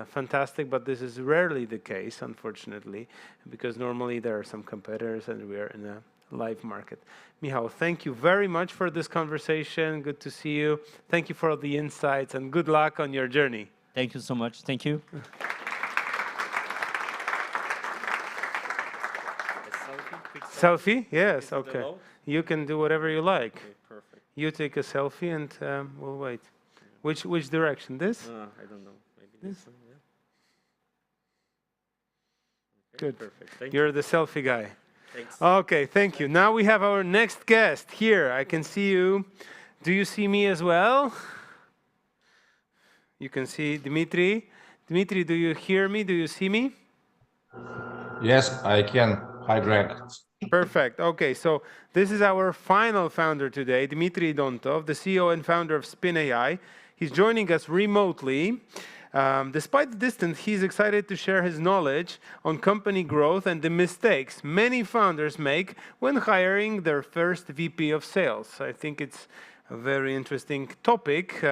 fantastic, but this is rarely the case, unfortunately, because normally there are some competitors and we are in a live market. Michał, thank you very much for this conversation. Good to see you. Thank you for all the insights and good luck on your journey. Thank you so much. Thank you. Selfie? Yes, okay. You can do whatever you like. Okay, perfect. You take a selfie and we'll wait. Which direction? This? I don't know. Maybe this one, yeah. Okay, good. Perfect. Thank You're the selfie guy. Thanks. Okay, thank you. Now we have our next guest here. I can see you. Do you see me as well? You can see Dmitry. Dmitry, do you hear me? Do you see me? Yes, I can. Hi, Greg. Perfect. Okay, so this is our final founder today, Dmitry Dontov, the CEO and founder of Spin AI. He's joining us remotely. Despite the distance, he's excited to share his knowledge on company growth and the mistakes many founders make when hiring their first VP of sales. I think it's a very interesting topic.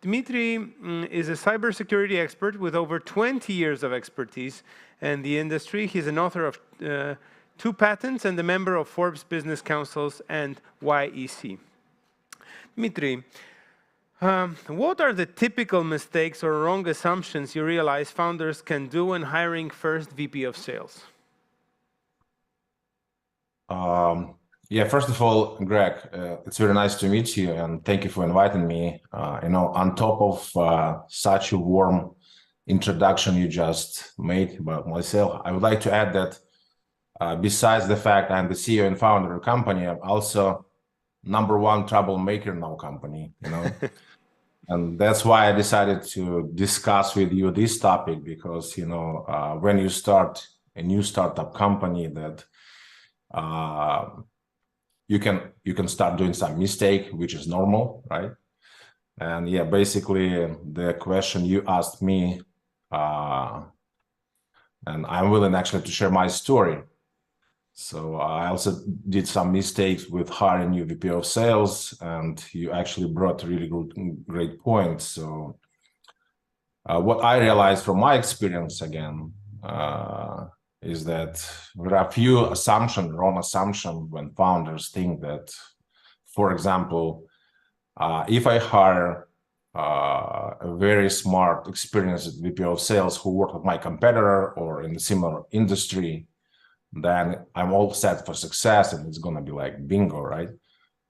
Dmitry is a cybersecurity expert with over 20 years of expertise in the industry. He's an author of 2 patents and a member of Forbes Business Councils and YEC. Dmitry, what are the typical mistakes or wrong assumptions you realize founders can do when hiring first VP of sales? Yeah, first of all, Greg, it's very nice to meet you, and thank you for inviting me. On top of such a warm introduction you just made about myself, I would like to add that besides the fact I'm the CEO and founder of the company, I'm also #1 troublemaker in our company, And that's why I decided to discuss with you this topic, because, when you start a new startup company, that you can start doing some mistake, which is normal, right? And yeah, basically the question you asked me and I'm willing actually to share my story. So I also did some mistakes with hiring new VP of sales, and you actually brought really great points. So what I realized from my experience again is that there are a few wrong assumptions when founders think that, for example, if I hire a very smart, experienced VP of sales who worked with my competitor or in a similar industry, then I'm all set for success and it's going to be like bingo, right?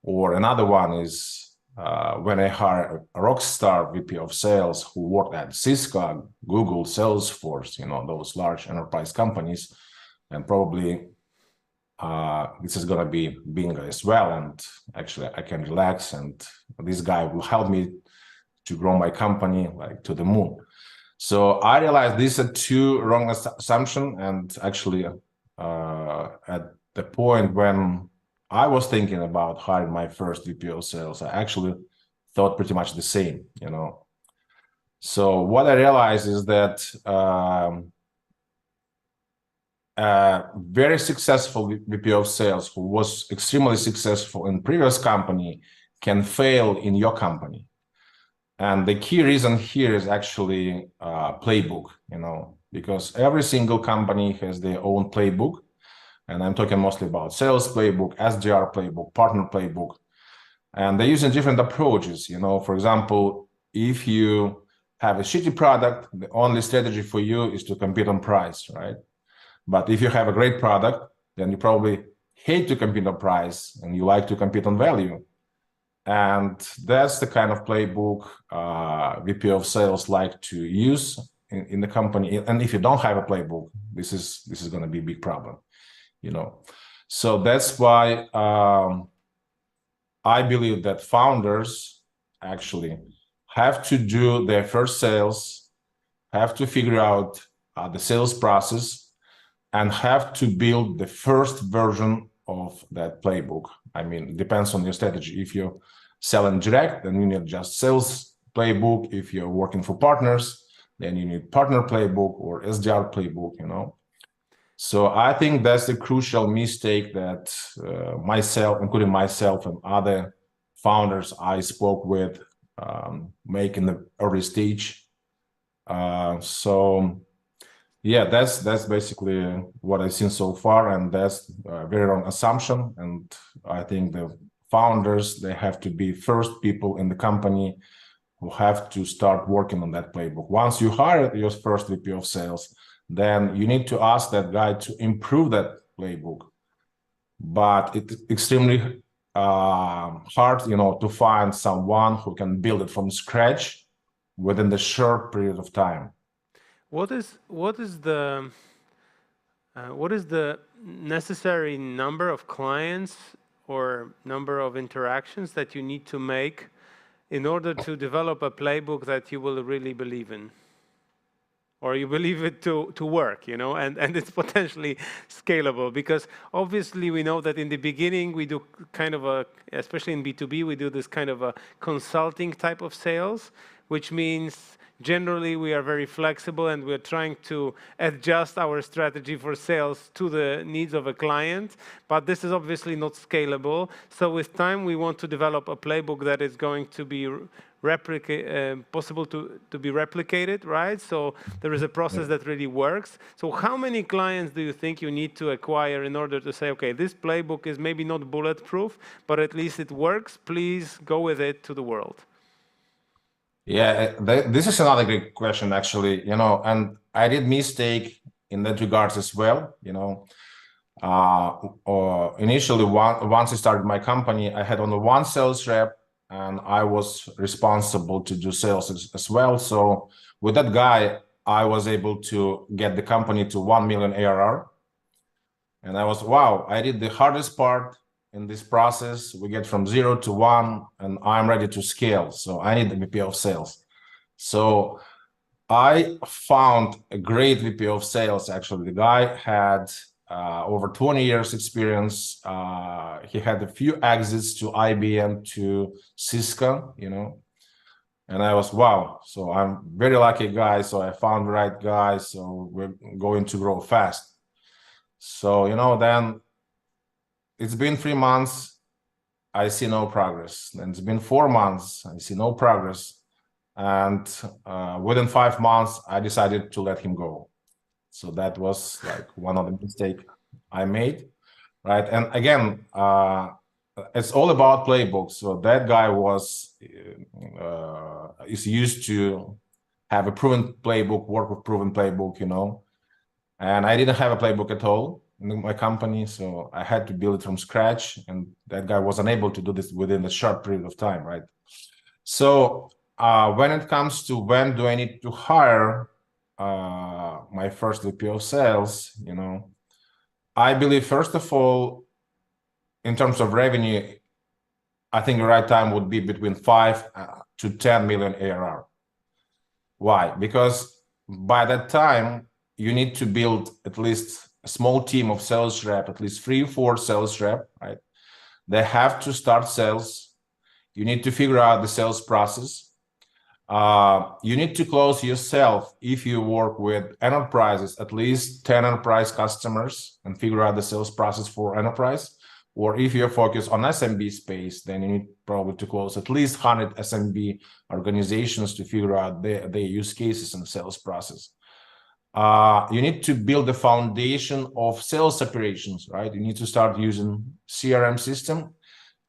Or another one is when I hire a rock star VP of sales who worked at Cisco, Google, Salesforce, those large enterprise companies, and probably this is going to be bingo as well. And actually I can relax and this guy will help me to grow my company like to the moon. So I realized these are two wrong assumptions, and actually at the point when I was thinking about hiring my first VP of sales, I actually thought pretty much the same, So what I realized is that a very successful VP of sales who was extremely successful in previous company can fail in your company. And the key reason here is actually playbook, because every single company has their own playbook. And I'm talking mostly about sales playbook, SDR playbook, partner playbook. And they're using different approaches. For example, if you have a shitty product, the only strategy for you is to compete on price, right? But if you have a great product, then you probably hate to compete on price and you like to compete on value. And that's the kind of playbook VP of sales like to use in the company. And if you don't have a playbook, this is going to be a big problem, So that's why I believe that founders actually have to do their first sales, have to figure out the sales process, and have to build the first version of that playbook. I mean, it depends on your strategy. If you're selling direct, then you need just sales playbook. If you're working for partners, then you need partner playbook or SDR playbook, So I think that's the crucial mistake that myself, including myself and other founders I spoke with, make in the early stage. So yeah, that's basically what I've seen so far, and that's a very wrong assumption. And I think the founders, they have to be first people in the company who have to start working on that playbook. Once you hire your first VP of sales, then you need to ask that guy to improve that playbook. But it's extremely hard, to find someone who can build it from scratch within the short period of time. What is the necessary number of clients or number of interactions that you need to make in order to develop a playbook that you will really believe in, or you believe it to work, and it's potentially scalable? Because obviously we know that in the beginning we do kind of especially in B2B, we do this kind of a consulting type of sales, which means generally we are very flexible and we're trying to adjust our strategy for sales to the needs of a client, but this is obviously not scalable. So with time we want to develop a playbook that is going to be possible to be replicated, right? So there is a process that really works. So how many clients do you think you need to acquire in order to say, okay, this playbook is maybe not bulletproof, but at least it works, please go with it to the world? Yeah, this is another great question, actually, and I did mistake in that regards as well, initially, once I started my company, I had only one sales rep, and I was responsible to do sales as well. So with that guy, I was able to get the company to 1 million ARR. And I did the hardest part in this process. We get from 0 to 1, and I'm ready to scale. So I need the VP of sales. So I found a great VP of sales. Actually, the guy had over 20 years experience. He had a few exits to IBM, to Cisco, And I was, wow, so I'm very lucky guy. So I found the right guy. So we're going to grow fast. So, you know, then it's been 3 months. I see no progress. Then it's been 4 months. I see no progress. And within 5 months, I decided to let him go. So that was like one of the mistakes I made, right? And again, it's all about playbooks. So that guy is used to have a proven playbook, work with proven playbook, you know. And I didn't have a playbook at all in my company, so I had to build it from scratch. And that guy was unable to do this within a short period of time, right? So when it comes to when do I need to hire my first VP of sales, you know, I believe first of all, in terms of revenue, I think the right time would be between 5 to 10 million ARR. Why? Because by that time, you need to build at least a small team of sales rep, at least 3 or 4 sales rep, right? They have to start sales. You need to figure out the sales process. You need to close yourself if you work with enterprises, at least 10 enterprise customers, and figure out the sales process for enterprise. Or if you're focused on SMB space, then you need probably to close at least 100 SMB organizations to figure out their use cases and sales process. You need to build the foundation of sales operations, right? You need to start using CRM system,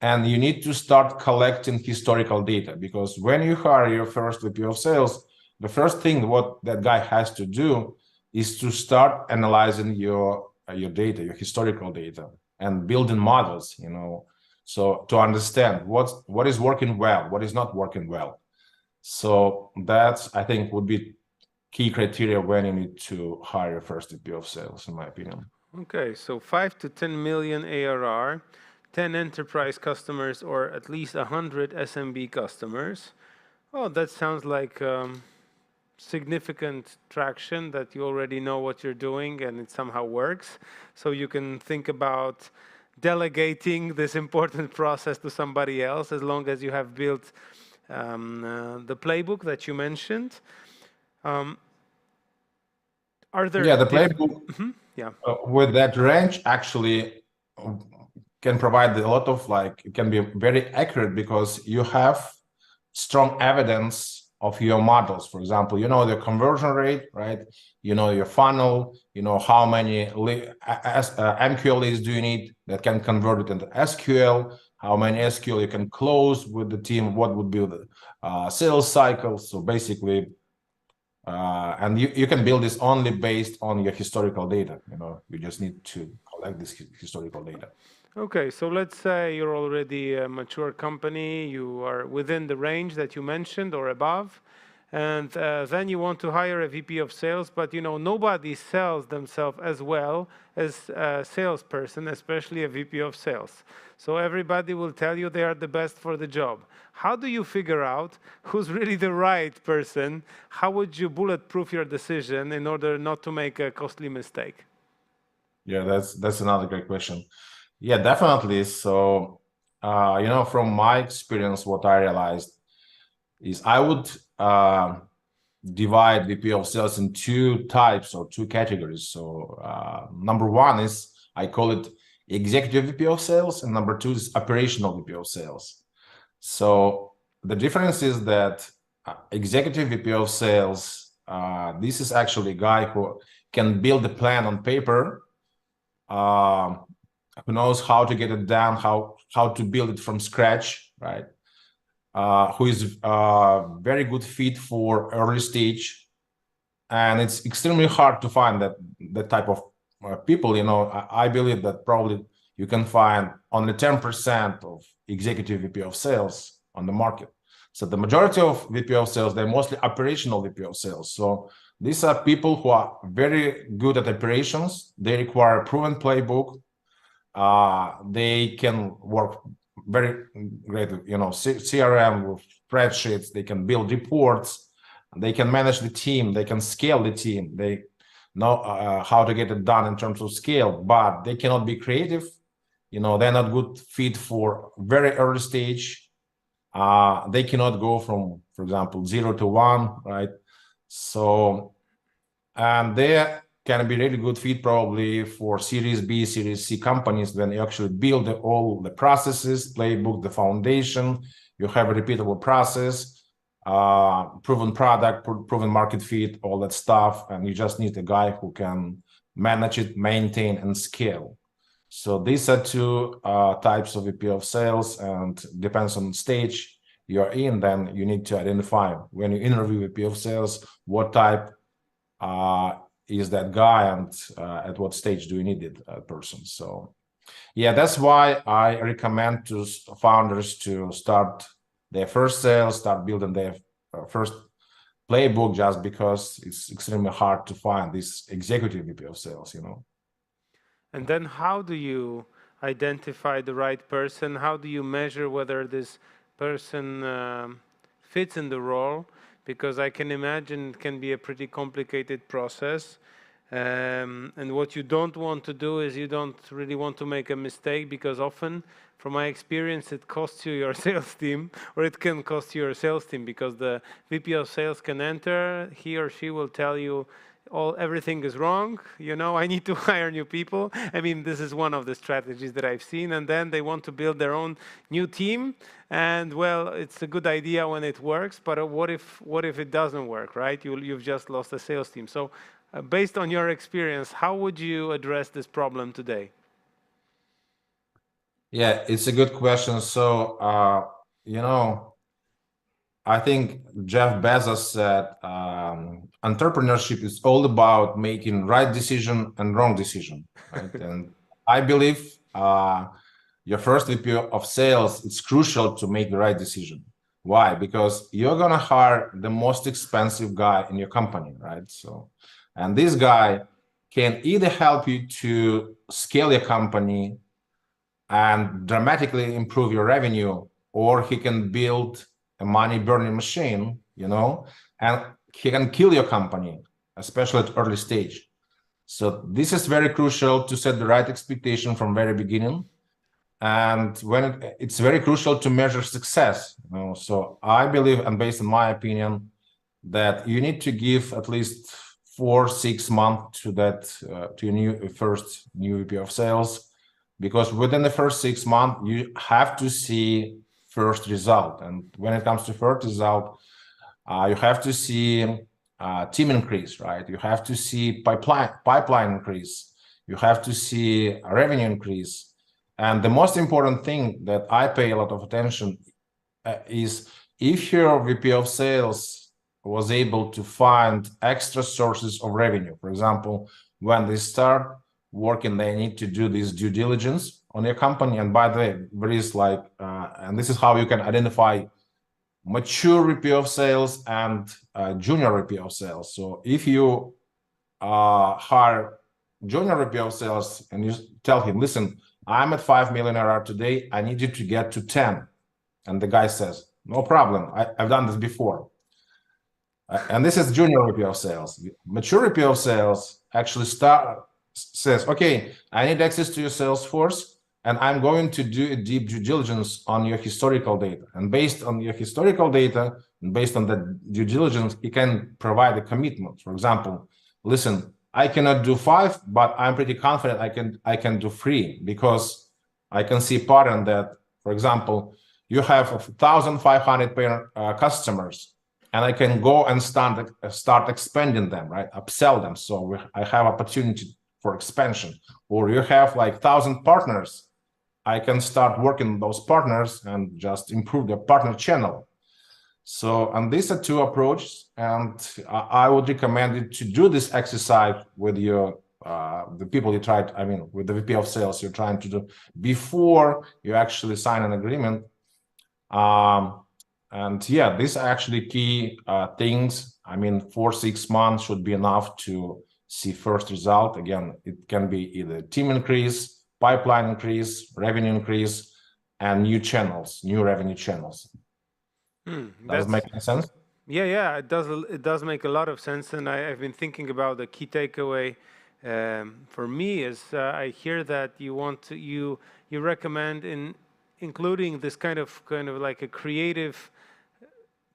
and you need to start collecting historical data, because when you hire your first VP of sales, the first thing what that guy has to do is to start analyzing your data, your historical data, and building models, you know, so to understand what is working well, what is not working well. So that's, I think, would be key criteria when you need to hire your first VP of sales, in my opinion. Okay, so 5 to 10 million ARR, 10 enterprise customers, or at least 100 SMB customers. Oh, that sounds like significant traction, that you already know what you're doing and it somehow works. So you can think about delegating this important process to somebody else, as long as you have built the playbook that you mentioned. Are there... Yeah, the playbook yeah. With that range actually can provide a lot of, like, it can be very accurate because you have strong evidence of your models. For example, you know the conversion rate, right? You know your funnel, you know how many MQL leads do you need that can convert it into SQL, how many SQL you can close with the team, what would be the sales cycle. So basically, and you can build this only based on your historical data. You know, you just need to collect this historical data. Okay, so let's say you're already a mature company, you are within the range that you mentioned or above, and then you want to hire a VP of sales, but you know nobody sells themselves as well as a salesperson, especially a VP of sales. So everybody will tell you they are the best for the job. How do you figure out who's really the right person? How would you bulletproof your decision in order not to make a costly mistake? Yeah, that's another great question. Yeah, definitely. So, you know, from my experience, what I realized is I would divide VP of sales in 2 types or 2 categories. So, number 1 is, I call it executive VP of sales, and number 2 is operational VP of sales. So the difference is that executive VP of sales, this is actually a guy who can build a plan on paper, who knows how to get it down, how to build it from scratch, right? Who is very good fit for early stage, and it's extremely hard to find that type of people. You know, I believe that probably you can find only 10% of executive VP of sales on the market. So the majority of VP of sales, they're mostly operational VP of sales. So these are people who are very good at operations. They require a proven playbook. They can work very great, you know, CRM with spreadsheets. They can build reports. They can manage the team. They can scale the team. They know how to get it done in terms of scale, but they cannot be creative. You know, they're not good fit for very early stage. They cannot go from for example, 0 to 1, right? So, and they can be really good fit probably for Series B, Series C companies when you actually build all the processes, playbook, the foundation, you have a repeatable process, proven product, proven market fit, all that stuff, and you just need a guy who can manage it, maintain, and scale. So these are two types of VP of sales, and depends on stage you're in, then you need to identify when you interview VP of sales, what type is that guy, and at what stage do you need that person. So yeah, that's why I recommend to founders to start their first sales, start building their first playbook, just because it's extremely hard to find this executive VP of sales, you know. And then how do you identify the right person? How do you measure whether this person fits in the role? Because I can imagine it can be a pretty complicated process. And what you don't want to do is you don't really want to make a mistake, because often, from my experience, it costs you your sales team, or it can cost you your sales team, because the VP of sales can enter, he or she will tell you, everything is wrong, you know, I need to hire new people. I mean, this is one of the strategies that I've seen. And then they want to build their own new team. And well, it's a good idea when it works, but what if it doesn't work, right? You've just lost a sales team. So based on your experience, how would you address this problem today? Yeah, it's a good question. So, you know, I think Jeff Bezos said entrepreneurship is all about making right decision and wrong decision, right? And I believe your first VP of sales, it's crucial to make the right decision. Why? Because you're gonna hire the most expensive guy in your company, right? So, and this guy can either help you to scale your company and dramatically improve your revenue, or he can build a money-burning machine, you know, and he can kill your company, especially at early stage. So this is very crucial to set the right expectation from very beginning. And when it's very crucial to measure success, you know. So I believe, and based on my opinion, that you need to give at least 4-6 months to that to your first new VP of sales, because within the first 6 months you have to see first result. And when it comes to first result, you have to see team increase, right? You have to see pipeline increase. You have to see a revenue increase. And the most important thing that I pay a lot of attention is if your VP of sales was able to find extra sources of revenue. For example, when they start working, they need to do this due diligence on your company. And by the way, there is like, and this is how you can identify mature VP of sales and junior VP of sales. So if you hire junior VP of sales and you tell him, listen, I'm at 5 million ARR today, I need you to get to 10. And the guy says, no problem, I've done this before. And this is junior VP of sales. Mature VP of sales actually says, okay, I need access to your sales force, and I'm going to do a deep due diligence on your historical data. And based on your historical data, and based on the due diligence, he can provide a commitment. For example, listen, I cannot do 5, but I'm pretty confident I can do 3, because I can see pattern that, for example, you have 1,500 customers, and I can go and start expanding them, right? Upsell them. So I have opportunity for expansion. Or you have like 1,000 partners, I can start working with those partners and just improve the partner channel. So, and these are two approaches, and I would recommend you to do this exercise with your the people you tried, I mean, with the VP of sales you're trying to do before you actually sign an agreement. And yeah, these are actually key things. I mean, 4-6 months should be enough to see first result. Again, it can be either team increase, pipeline increase, revenue increase, and new channels, new revenue channels. Does it make sense? Yeah, it does. It does make a lot of sense, and I've been thinking about the key takeaway for me is I hear that you recommend including this kind of like a creative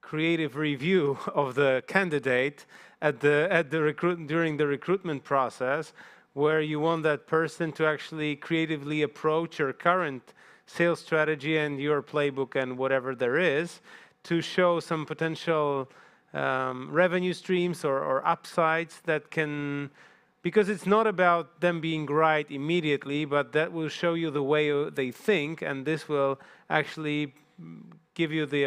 creative review of the candidate during the recruitment process, where you want that person to actually creatively approach your current sales strategy and your playbook and whatever there is to show some potential revenue streams or upsides that can, because it's not about them being right immediately, but that will show you the way they think, and this will actually give you the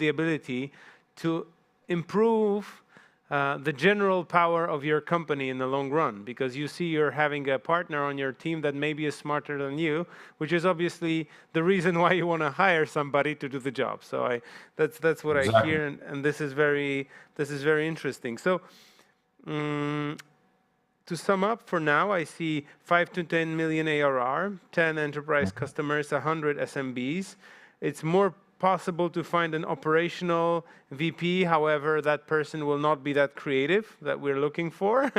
ability to improve the general power of your company in the long run, because you see you're having a partner on your team that maybe is smarter than you, which is obviously the reason why you want to hire somebody to do the job. So that's what I hear, and this is very interesting. So to sum up, for now, I see 5 to 10 million ARR, 10 enterprise customers, 100 SMBs. It's more possible to find an operational VP. However, that person will not be that creative that we're looking for.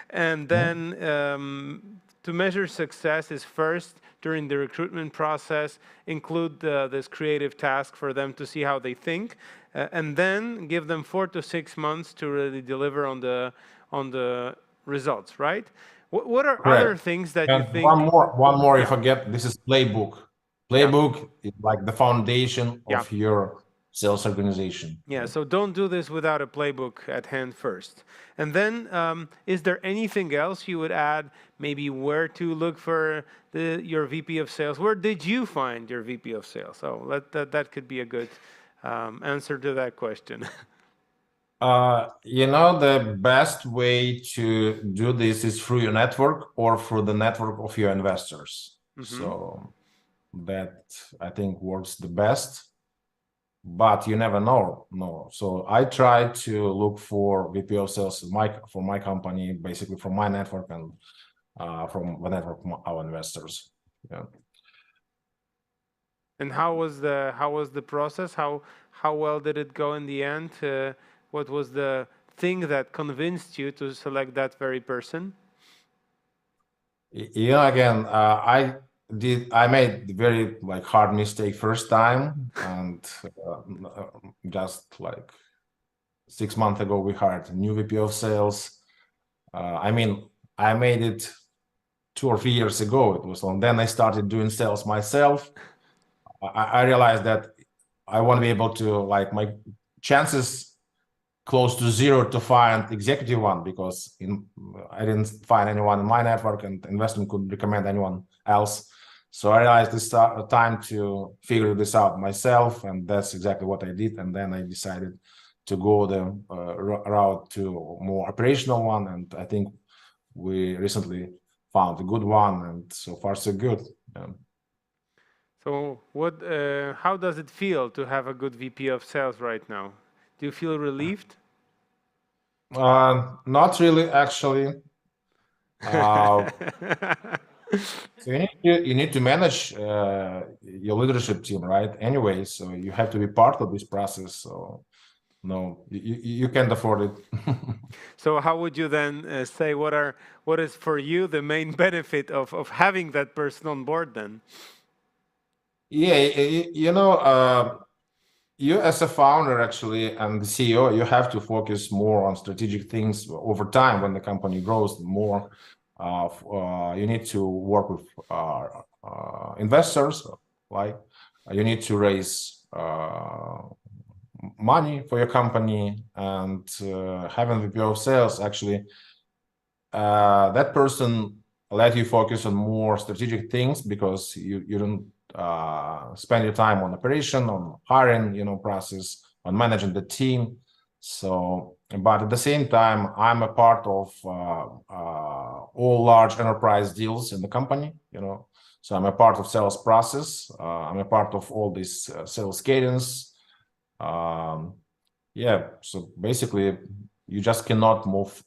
And then to measure success is first, during the recruitment process, include this creative task for them to see how they think, and then give them 4 to 6 months to really deliver on the results, right? What are other things that you think? One more, if I get, this is playbook. Playbook is like the foundation of your sales organization. Yeah, so don't do this without a playbook at hand first. And then, is there anything else you would add? Maybe where to look for your VP of sales? Where did you find your VP of sales? So that could be a good answer to that question. You know, the best way to do this is through your network or through the network of your investors. So that, I think, works the best, but you never know. No, so I try to look for VP of sales for my company, basically from my network and from the network of our investors. Yeah. And how was the process? How well did it go in the end? What was the thing that convinced you to select that very person? Yeah, again, I made very hard mistake first time, and just 6 months ago we hired a new VP of sales. I mean, I made it 2 or 3 years ago. It was long. Then I started doing sales myself. I realized that I want to be able to my chances close to 0 to find executive one, because I didn't find anyone in my network, and investment couldn't recommend anyone else. So I realized it's time to figure this out myself, and that's exactly what I did. And then I decided to go the route to more operational one, and I think we recently found a good one, and so far so good. Yeah. So how does it feel to have a good VP of sales right now? Do you feel relieved? Not really, actually. So you need to manage your leadership team, right? Anyway, so you have to be part of this process. So no, you can't afford it. So how would you then say what is for you the main benefit of having that person on board then? Yeah, you know, you as a founder actually and the CEO, you have to focus more on strategic things over time. When the company grows more, you need to work with investors, you need to raise money for your company, and having VP of sales actually, that person let you focus on more strategic things, because you don't spend your time on operation, on hiring, process, on managing the team. So, but at the same time, I'm a part of all large enterprise deals in the company, So I'm a part of sales process. I'm a part of all this sales cadence. Yeah, so basically, you just cannot move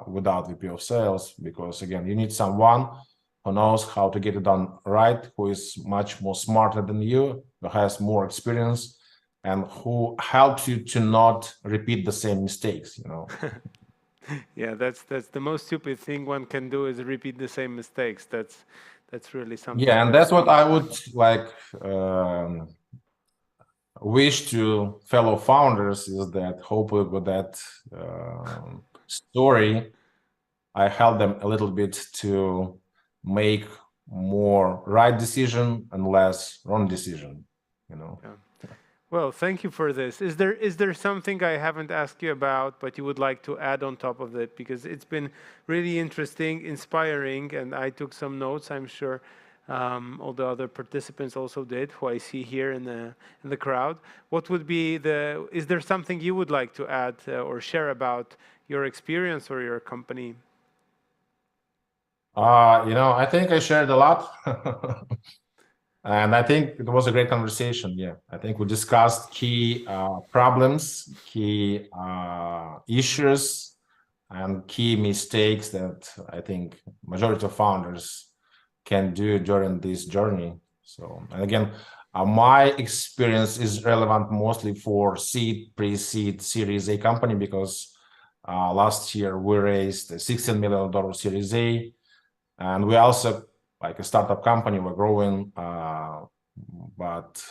without VP of sales, because again, you need someone who knows how to get it done right, who is much more smarter than you, who has more experience, and who helps you to not repeat the same mistakes, Yeah, that's the most stupid thing one can do, is repeat the same mistakes. That's really something. Yeah, and that's what I would wish to fellow founders is that hopefully with that story, I help them a little bit to make more right decision and less wrong decision, you know. Yeah. Well, thank you for this. Is there something I haven't asked you about, but you would like to add on top of it? Because it's been really interesting, inspiring, and I took some notes. I'm sure all the other participants also did, who I see here in the crowd. What would be the? Is there something you would like to add or share about your experience or your company? You know, I think I shared a lot. And I think it was a great conversation. Yeah, I think we discussed key problems, key issues, and key mistakes that I think majority of founders can do during this journey. So, and again, my experience is relevant mostly for seed, pre-seed, Series A company because last year we raised a $16 million Series A, and we also like a startup company, we're growing, but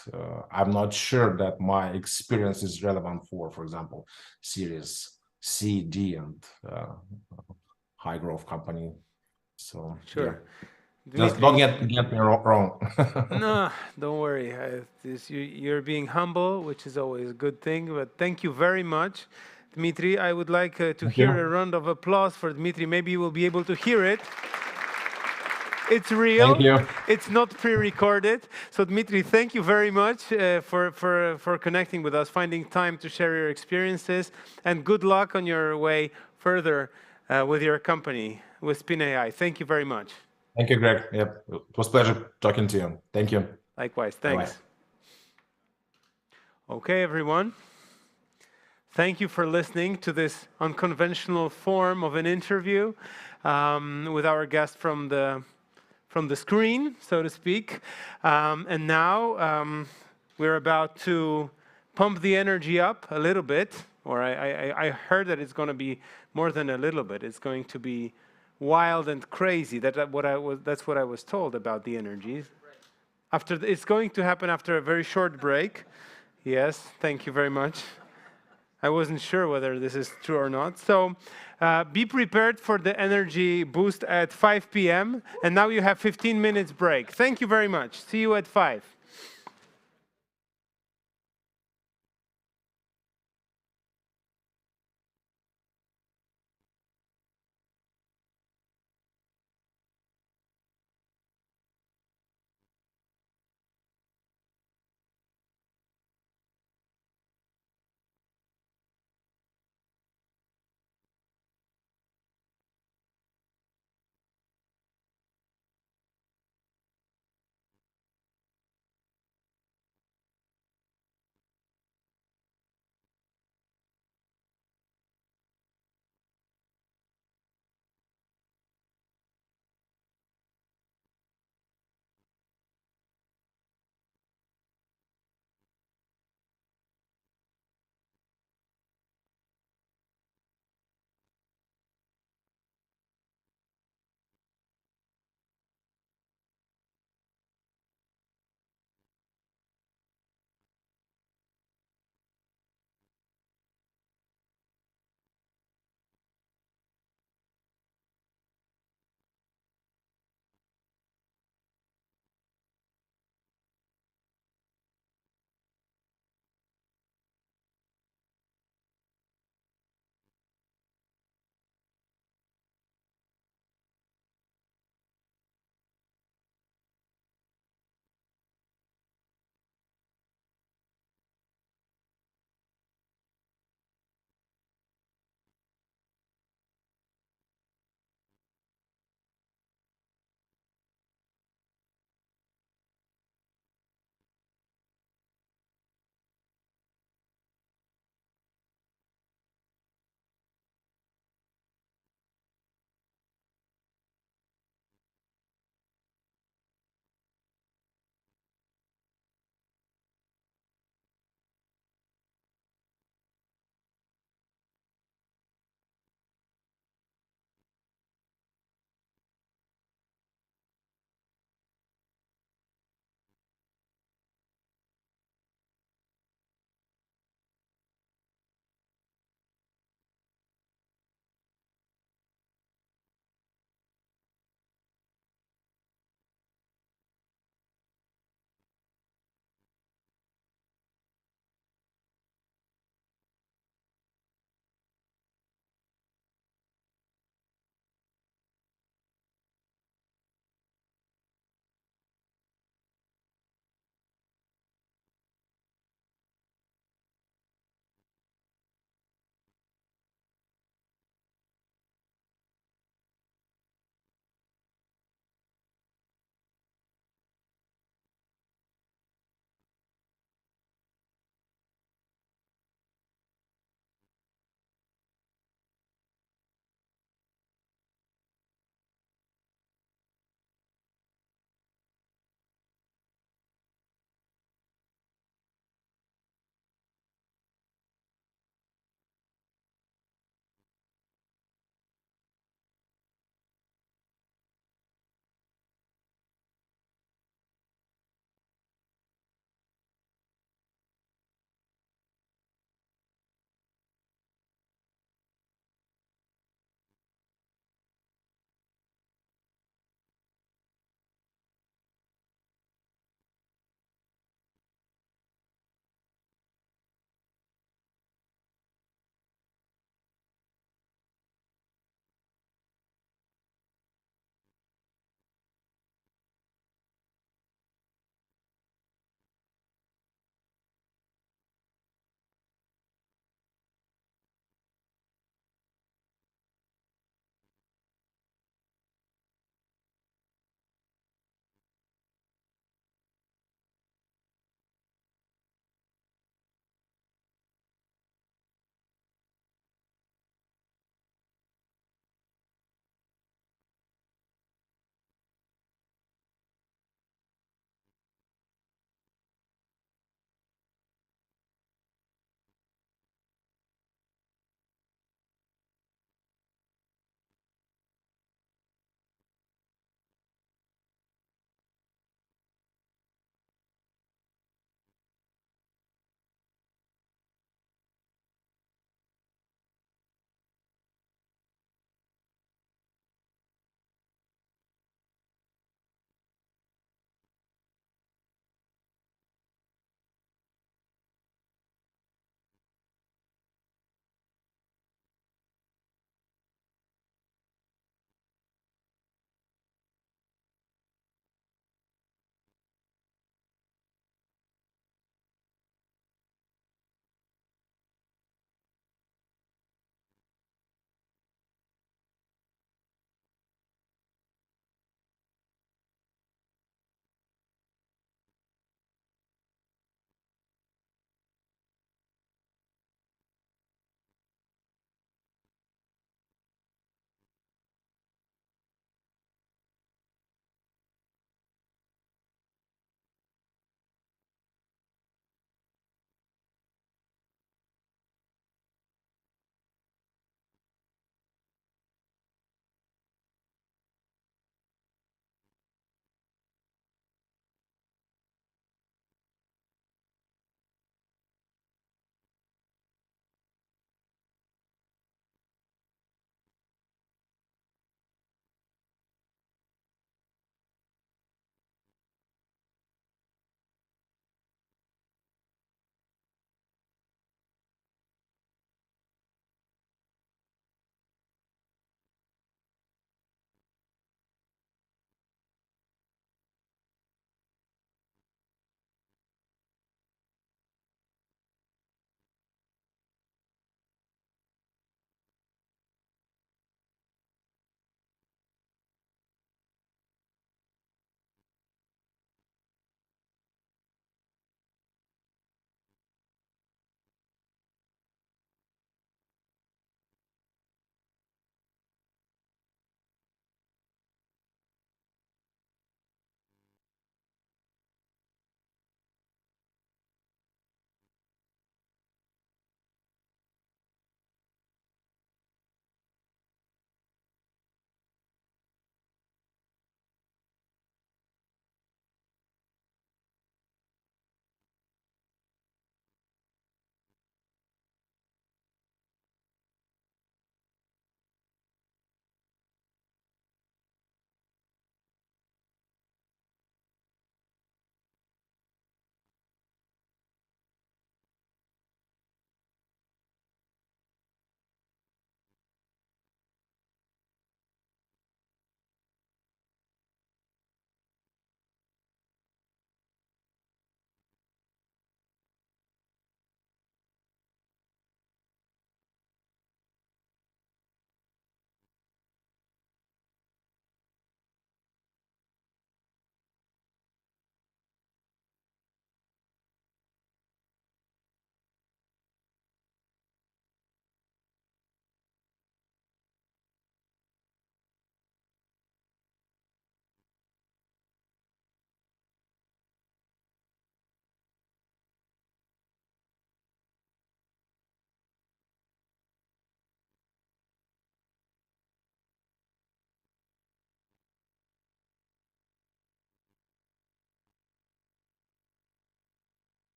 I'm not sure that my experience is relevant for example, Series C, D, and high growth company. So Sure. yeah, just Dmitry. don't get me wrong. No, don't worry. You're being humble, which is always a good thing. But thank you very much, Dmitry. I would like to hear a round of applause for Dmitry. Maybe you will be able to hear it. It's real. Thank you. It's not pre-recorded. So Dmitry, thank you very much for connecting with us, finding time to share your experiences, and good luck on your way further with your company, with Spin AI. Thank you very much. Thank you, Greg. Yep, it was a pleasure talking to you. Thank you. Likewise. Thanks. Bye-bye. Okay, everyone. Thank you for listening to this unconventional form of an interview with our guest from the screen, so to speak. And now we're about to pump the energy up a little bit, or I heard that it's going to be more than a little bit. It's going to be wild and crazy. That's what I was told about the energies. It's going to happen after a very short break. Yes, thank you very much. I wasn't sure whether this is true or not. So be prepared for the energy boost at 5 p.m. And now you have 15 minutes break. Thank you very much. See you at 5.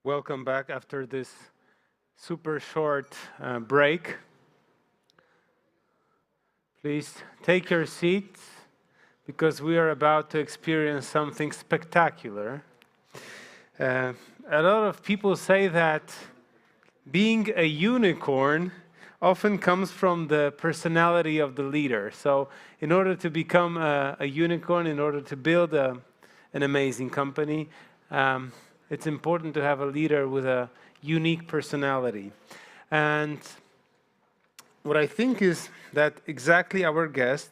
Welcome back after this super short break. Please take your seats because we are about to experience something spectacular. A lot of people say that being a unicorn often comes from the personality of the leader. So in order to become a unicorn, in order to build an amazing company, it's important to have a leader with a unique personality. And what I think is that exactly our guest,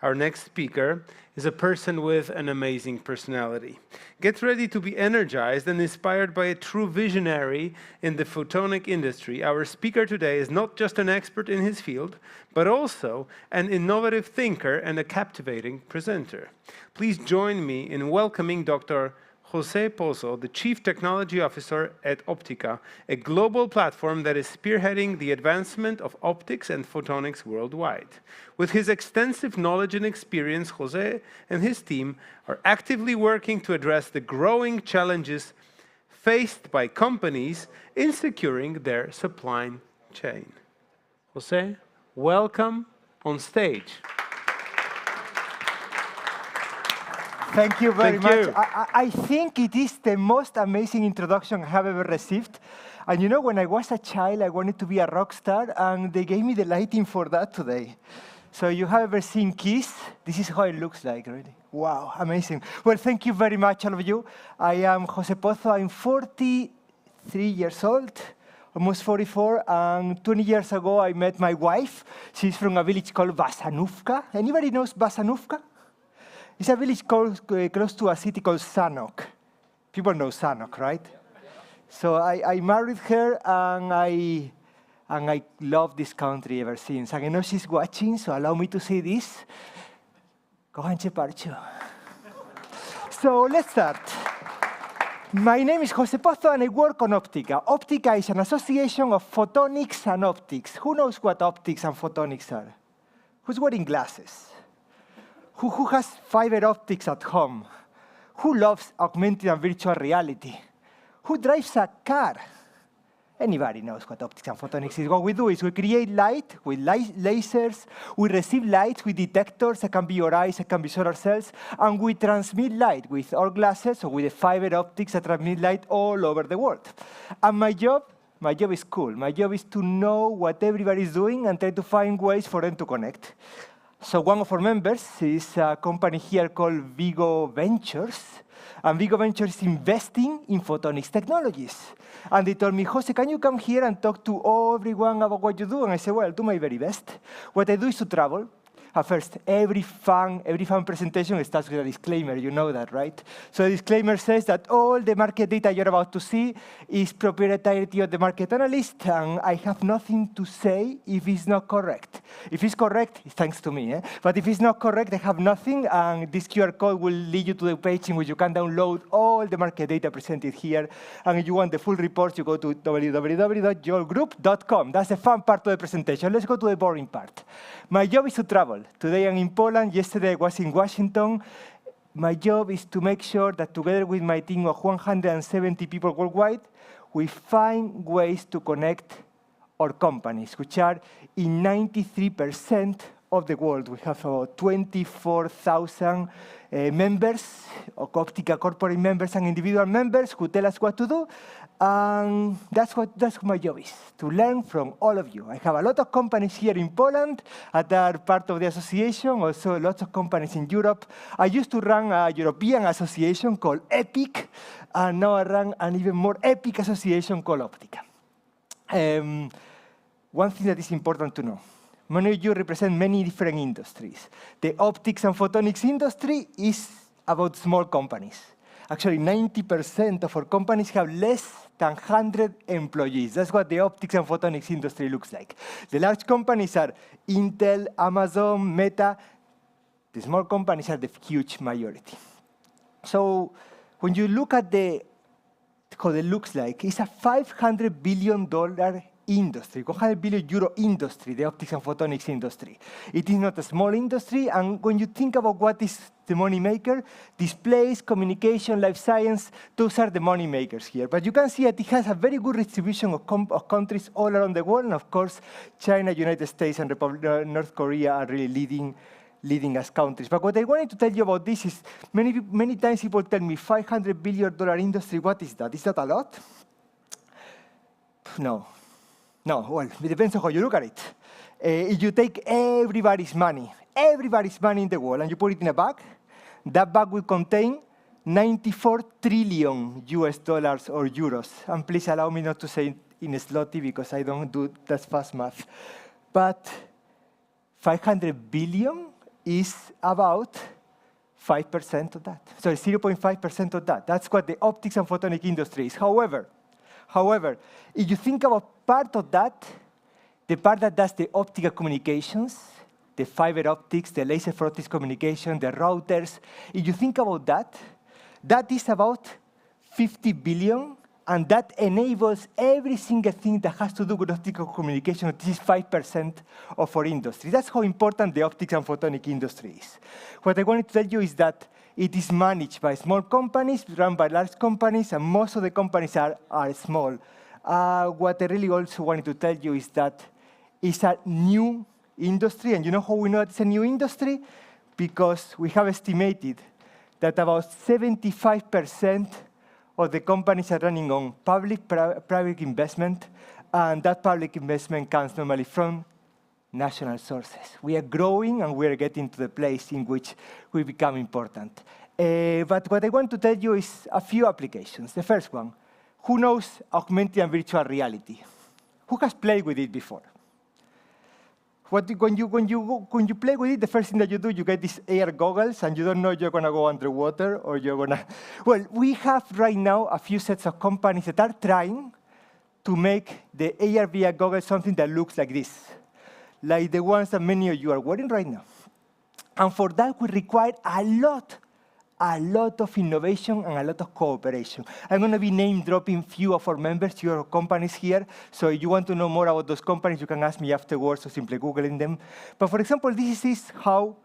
our next speaker, is a person with an amazing personality. Get ready to be energized and inspired by a true visionary in the photonic industry. Our speaker today is not just an expert in his field, but also an innovative thinker and a captivating presenter. Please join me in welcoming Dr. Jose Pozo, the Chief Technology Officer at Optica, a global platform that is spearheading the advancement of optics and photonics worldwide. With his extensive knowledge and experience, Jose and his team are actively working to address the growing challenges faced by companies in securing their supply chain. Jose, welcome on stage. Thank you very much. you. I think it is the most amazing introduction I have ever received. And you know, when I was a child, I wanted to be a rock star, and they gave me the lighting for that today. So you have ever seen Kiss? This is how it looks like, really. Wow, amazing. Well, thank you very much, all of you. I am Jose Pozo. I'm 43 years old, almost 44. And 20 years ago, I met my wife. She's from a village called Basanówka. Anybody knows Basanówka? It's a village close to a city called Sanok. People know Sanok, right? So I married her, and I love this country ever since. And I know she's watching, so allow me to say this. Kocham parciu. So let's start. My name is Jose Pozo, and I work on Optica. Optica is an association of photonics and optics. Who knows what optics and photonics are? Who's wearing glasses? Who has fiber optics at home? Who loves augmented and virtual reality? Who drives a car? Anybody knows what optics and photonics is. What we do is we create light with lasers. We receive light with detectors. It can be your eyes, it can be solar cells. And we transmit light with our glasses or with the fiber optics that transmit light all over the world. And my job is cool. My job is to know what everybody is doing and try to find ways for them to connect. So one of our members is a company here called WEG Ventures. And WEG Ventures is investing in photonics technologies. And they told me, Jose, can you come here and talk to everyone about what you do? And I said, well, I'll do my very best. What I do is to travel. First, every fun presentation starts with a disclaimer. You know that, right? So the disclaimer says that all the market data you're about to see is proprietary of the market analyst, and I have nothing to say if it's not correct. If it's correct, it's thanks to me. But if it's not correct, I have nothing, and this QR code will lead you to the page in which you can download all the market data presented here. And if you want the full report, you go to www.yourgroup.com. That's the fun part of the presentation. Let's go to the boring part. My job is to travel. Today I'm in Poland. Yesterday I was in Washington. My job is to make sure that together with my team of 170 people worldwide, we find ways to connect our companies, which are in 93% of the world. We have about 24,000 members, Optica corporate members and individual members who tell us what to do. And that's what my job is, to learn from all of you. I have a lot of companies here in Poland that are part of the association, also lots of companies in Europe. I used to run a European association called EPIC, and now I run an even more epic association called Optica. One thing that is important to know, many of you represent many different industries. The optics and photonics industry is about small companies. Actually, 90% of our companies have less than 100 employees. That's what the optics and photonics industry looks like. The large companies are Intel, Amazon, Meta. The small companies are the huge majority. So when you look at how it looks like, it's a $500 billion industry, 100 billion euro industry, the optics and photonics industry. It is not a small industry, and when you think about what is the money maker, displays, communication, life science, those are the money makers here. But you can see that it has a very good distribution of countries all around the world, and of course, China, United States, and North Korea are really leading as countries. But what I wanted to tell you about this is, many times people tell me, $500 billion industry, what is that? Is that a lot? No. No, well, it depends on how you look at it. If you take everybody's money in the world, and you put it in a bag, that bag will contain 94 trillion US dollars or euros. And please allow me not to say it in zloty because I don't do that fast math. But 500 billion is about 5% of that. Sorry, 0.5% of that. That's what the optics and photonic industry is. However, if you think about part of that, the part that does the optical communications, the fiber optics, the laser for optics communication, the routers, if you think about that, that is about 50 billion, and that enables every single thing that has to do with optical communication. This is 5% of our industry. That's how important the optics and photonic industry is. What I wanted to tell you is that it is managed by small companies, run by large companies, and most of the companies are small. What I really also wanted to tell you is that it's a new industry, and you know how we know it's a new industry? Because we have estimated that about 75% of the companies are running on public-private investment, and that public investment comes normally from national sources. We are growing, and we are getting to the place in which we become important. But what I want to tell you is a few applications. The first one, who knows augmented and virtual reality? Who has played with it before? When you play with it, the first thing that you do, you get these AR goggles, and you don't know you're going to go underwater or you're going to... Well, we have right now a few sets of companies that are trying to make the AR VR goggles something that looks like this, like the ones that many of you are wearing right now. And for that, we require a lot of innovation and a lot of cooperation. I'm going to be name-dropping few of our members, your companies here. So if you want to know more about those companies, you can ask me afterwards or simply Googling them. But for example, this is how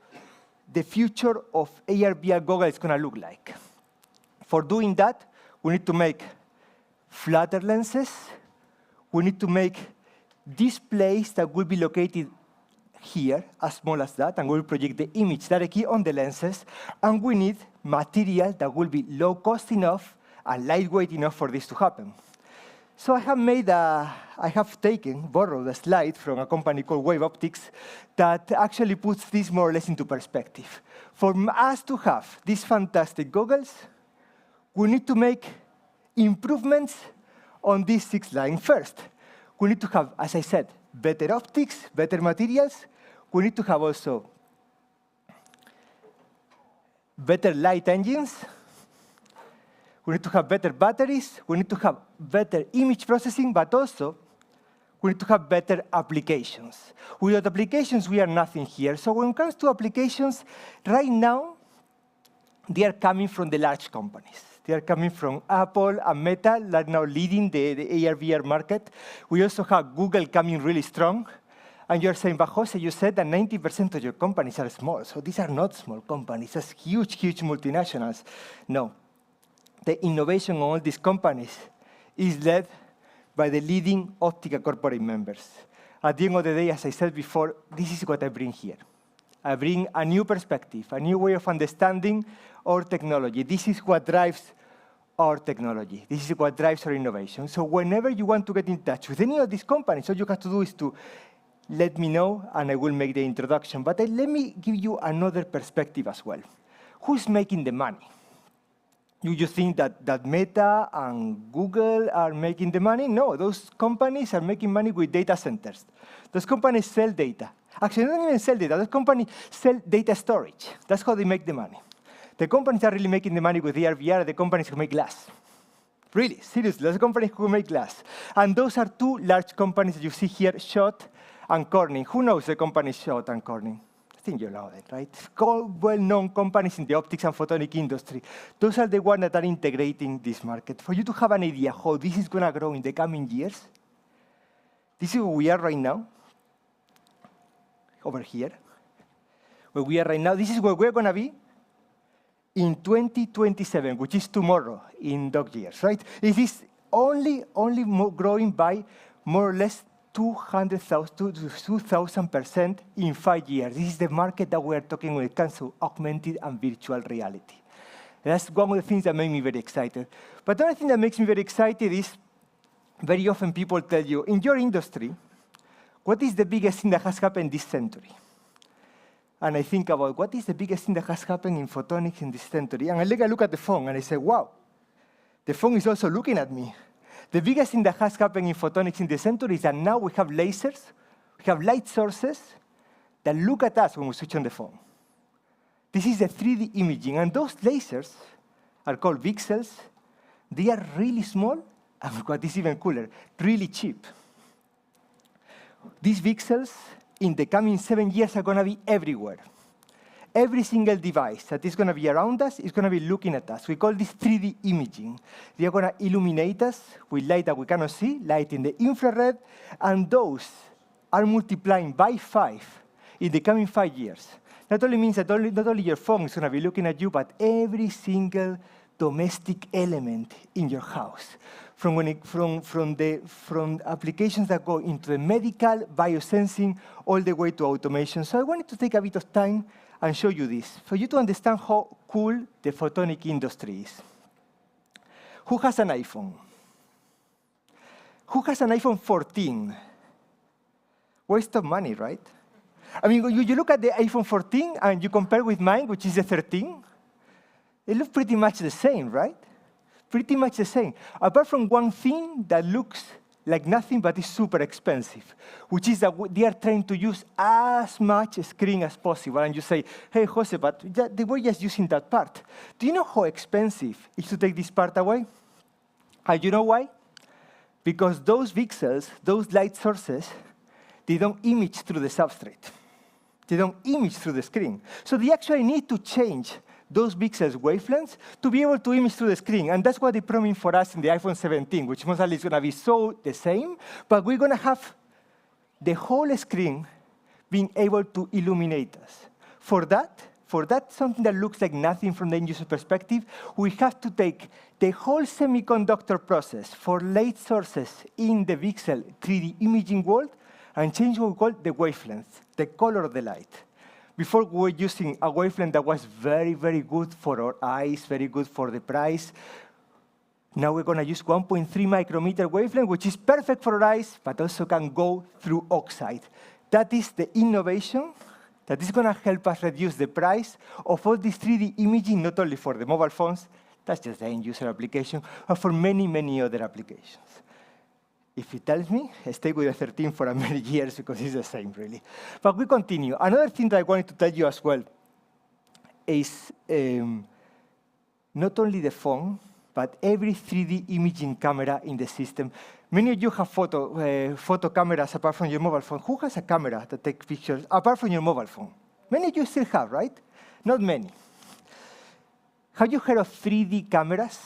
the future of AR VR goggles is going to look like. For doing that, we need to make flatter lenses. We need to make displays that will be located here, as small as that, and we'll project the image directly on the lenses. And we need material that will be low cost enough and lightweight enough for this to happen. So I have borrowed a slide from a company called Wave Optics that actually puts this more or less into perspective. For us to have these fantastic goggles, we need to make improvements on these 6 lines. First, we need to have, as I said, better optics, better materials. We need to have also better light engines. We need to have better batteries. We need to have better image processing, but also we need to have better applications. Without applications, we are nothing here. So when it comes to applications, right now, they are coming from the large companies. They are coming from Apple and Meta, that are now leading the AR/VR market. We also have Google coming really strong. And you're saying, but Jose, you said that 90% of your companies are small. So these are not small companies. That's huge, huge multinationals. No. The innovation of all these companies is led by the leading optical corporate members. At the end of the day, as I said before, this is what I bring here. I bring a new perspective, a new way of understanding our technology. This is what drives our technology. This is what drives our innovation. So whenever you want to get in touch with any of these companies, all you have to do is to let me know, and I will make the introduction. But let me give you another perspective as well. Who's making the money? You think that Meta and Google are making the money? No, those companies are making money with data centers. Those companies sell data. Actually, they don't even sell data. Those companies sell data storage. That's how they make the money. The companies are really making the money with AR/VR, the companies who make glass. Really, seriously, those companies who make glass. And those are 2 large companies that you see here, Schott and Corning. Who knows the company Schott and Corning? I think you know it, right? Well-known companies in the optics and photonic industry. Those are the ones that are integrating this market. For you to have an idea how this is going to grow in the coming years, This is where we are right now. Over here. Where we are right now. This is where we're going to be in 2027, which is tomorrow in dog years, right? It is only growing by more or less 2,000% in 5 years. This is the market that we're talking when it comes to augmented and virtual reality. That's one of the things that make me very excited. But the other thing that makes me very excited is very often people tell you, in your industry, what is the biggest thing that has happened this century? And I think about what is the biggest thing that has happened in photonics in this century? And I look at the phone and I say, wow, the phone is also looking at me. The biggest thing that has happened in photonics in this century is that now we have lasers, we have light sources that look at us when we switch on the phone. This is the 3D imaging, and those lasers are called VCSELs. They are really small, and what is even cooler, really cheap. These VCSELs, in the coming 7 years, are going to be everywhere. Every single device that is going to be around us is going to be looking at us. We call this 3D imaging. They are going to illuminate us with light that we cannot see, light in the infrared, and those are multiplying by 5 in the coming 5 years. Not only means that not only your phone is going to be looking at you, but every single domestic element in your house. From applications that go into the medical, biosensing, all the way to automation. So I wanted to take a bit of time and show you this, for you to understand how cool the photonic industry is. Who has an iPhone? Who has an iPhone 14? Waste of money, right? I mean, you look at the iPhone 14 and you compare with mine, which is the 13, it looks pretty much the same, right? Pretty much the same. Apart from one thing that looks like nothing but is super expensive, which is that they are trying to use as much screen as possible. And you say, hey, Jose, but they were just using that part. Do you know how expensive it is to take this part away? And you know why? Because those VCSELs, those light sources, they don't image through the substrate. They don't image through the screen. So they actually need to change those VCSELs wavelengths to be able to image through the screen. And that's what they promised for us in the iPhone 17, which most likely is going to be so the same, but we're going to have the whole screen being able to illuminate us. For that, something that looks like nothing from the end user perspective, we have to take the whole semiconductor process for light sources in the VCSEL 3D imaging world and change what we call the wavelength, the color of the light. Before, we were using a wavelength that was very, very good for our eyes, very good for the price. Now we're going to use 1.3 micrometer wavelength, which is perfect for our eyes, but also can go through oxide. That is the innovation that is going to help us reduce the price of all this 3D imaging, not only for the mobile phones, that's just the end user application, but for many, many other applications. If it tells me, I stay with the 13 for many years because it's the same, really. But we continue. Another thing that I wanted to tell you as well is not only the phone, but every 3D imaging camera in the system. Many of you have photo cameras apart from your mobile phone. Who has a camera that takes pictures apart from your mobile phone? Many of you still have, right? Not many. Have you heard of 3D cameras?